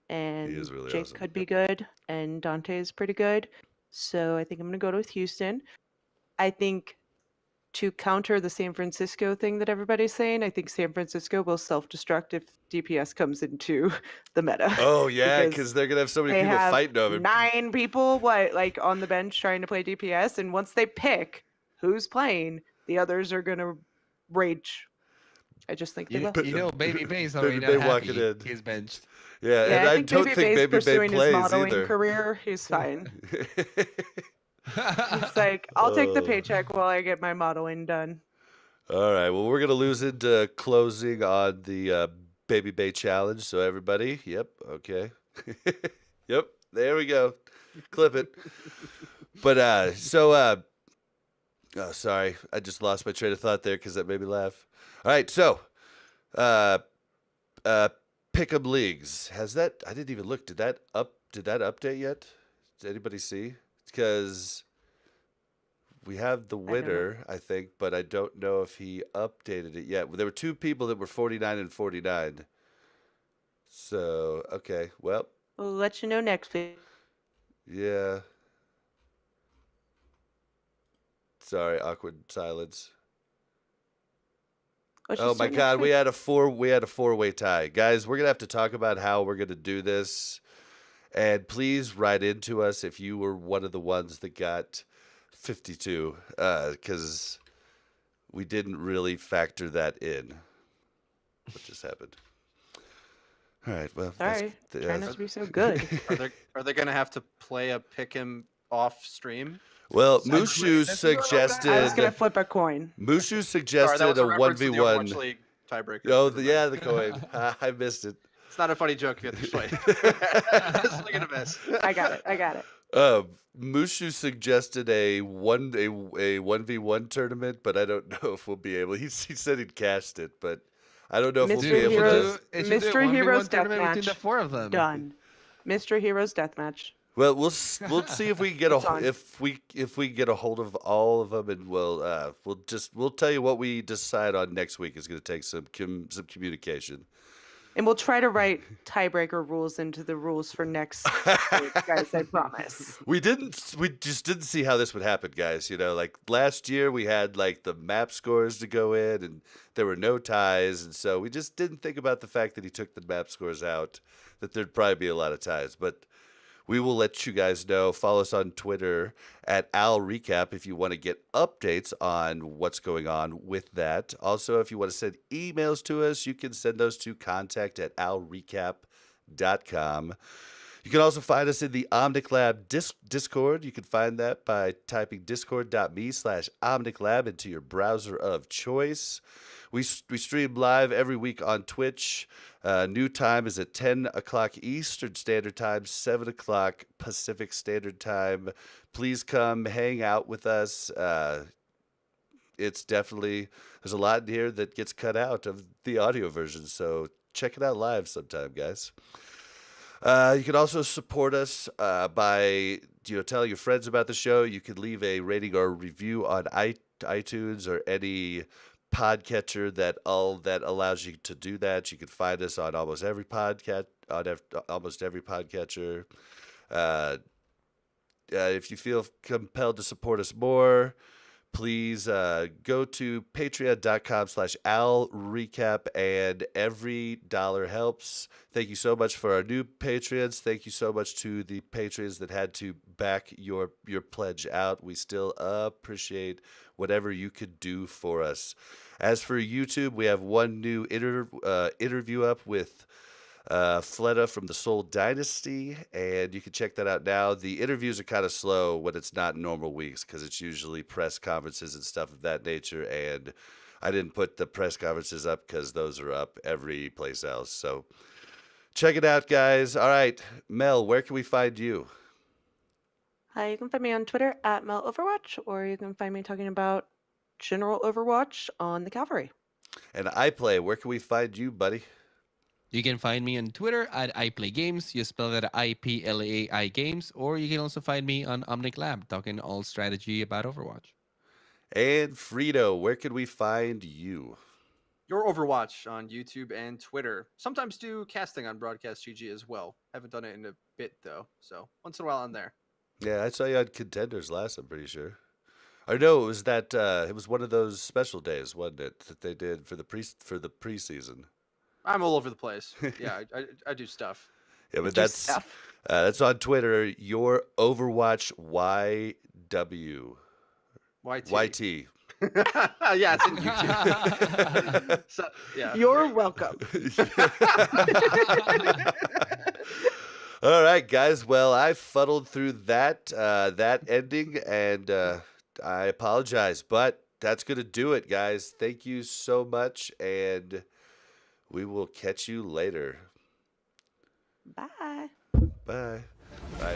and is really Jake awesome, could be good, and Dante is pretty good. So I think I'm gonna go with Houston. I think to counter the San Francisco thing that everybody's saying, I think San Francisco will self-destruct if DPS comes into the meta. Oh yeah, Because because they're gonna have so many they people have fighting over. 9 people, on the bench trying to play DPS, and once they pick who's playing, the others are gonna rage. I just think they will. Baby Bay's Baby already Bay not walking happy. in. He's benched. Yeah, Yeah, and I I don't think Bay's Baby Bay pursuing his plays modeling either. career. He's fine. He's like, I'll take the Oh. paycheck while I get my modeling done. All right. Well, we're gonna lose into closing on the Baby Bay challenge. So everybody, yep, okay, yep, there we go. Clip it. But oh, sorry, I just lost my train of thought there because that made me laugh. All right, so Pick'em leagues has that? I didn't even look. Did that update yet? Did anybody see? Because we have the don't know. winner, I think, but I don't know if he updated it yet. There were 2 people that were 49 and 49. So, okay, well, We'll let you know next week. yeah. Sorry, awkward silence. Let's Oh just my do it next God, we week. had a 4-way tie. Guys, we're gonna have to talk about how we're gonna do this. And please write into us if you were one of the ones that got 52, because we didn't really factor that in. What just happened? All right, well, Sorry, try not to be so good. Are they gonna have to play a pick him off stream? well, Mushu Mushu that's what I was gonna- suggested. I was gonna flip a coin. Mushu Sorry, suggested that was a reference to the 1v1. Overwatch League tiebreaker. Oh, Never yeah, mind. the coin. I missed it. It's not a funny joke if you have to explain it. Just look at a mess. I got it. Mushu suggested a 1v1 tournament, but I don't know if we'll be able. He said he'd cast it, but I don't know if we'll Mr. be able Heroes- to. It should do a Mystery 1v1 Heroes tournament between deathmatch. the 4 of them. Done. Mystery Heroes deathmatch. Well, we'll see if we can get It's on. if we get a hold of all of them, and we'll tell you what we decide on next week. Is going to take some communication. And we'll try to write tiebreaker rules into the rules for next episodes, guys. I promise. We just didn't see how this would happen, guys. You know, like last year we had like the map scores to go in and there were no ties. And so we just didn't think about the fact that he took the map scores out, that there'd probably be a lot of ties. But we will let you guys know. Follow us on Twitter at AlRecap if you want to get updates on what's going on with that. Also, if you want to send emails to us, you can send those to contact@alrecap.com. You can also find us in the OmnicLab Discord. You can find that by typing discord.me/OmnicLab into your browser of choice. We stream live every week on Twitch. New time is at 10 o'clock Eastern Standard Time, 7 o'clock Pacific Standard Time. Please come hang out with us. It's definitely, there's a lot in here that gets cut out of the audio version, so check it out live sometime, guys. You can also support us by telling your friends about the show. You can leave a rating or a review on iTunes or any podcatcher that allows you to do that. You can find us on almost every podcatcher. If you feel compelled to support us more, please go to patreon.com/AlRecap, and every dollar helps. Thank you so much for our new patrons. Thank you so much to the patrons that had to back your pledge out. We still appreciate whatever you could do for us. As for YouTube, we have one new interview up with Fleta from the Soul Dynasty, and you can check that out now. The interviews are kind of slow when it's not normal weeks because it's usually press conferences and stuff of that nature, and I didn't put the press conferences up because those are up every place else. So check it out, guys. All right, Mel, where can we find you? You can find me on Twitter at MelOverwatch, or you can find me talking about General Overwatch on the Cavalry. And iPlay, where can we find you, buddy? You can find me on Twitter at iPlayGames. You spell that IPLAI Games, or you can also find me on OmnicLab talking all strategy about Overwatch. And Freedo, where can we find you? Your Overwatch on YouTube and Twitter. Sometimes do casting on Broadcast GG as well. Haven't done it in a bit though, so once in a while on there. Yeah, I saw you on Contenders last, I'm pretty sure. I know it was that it was one of those special days, wasn't it, that they did for the preseason. I'm all over the place. Yeah, I do stuff. Yeah, but that's on Twitter. Your Overwatch YW. YT. Yeah, it's in YouTube. So, yeah. You're welcome. All right, guys. Well, I fuddled through that ending, and I apologize, but that's gonna do it, guys. Thank you so much, and we will catch you later. Bye. Bye. Bye.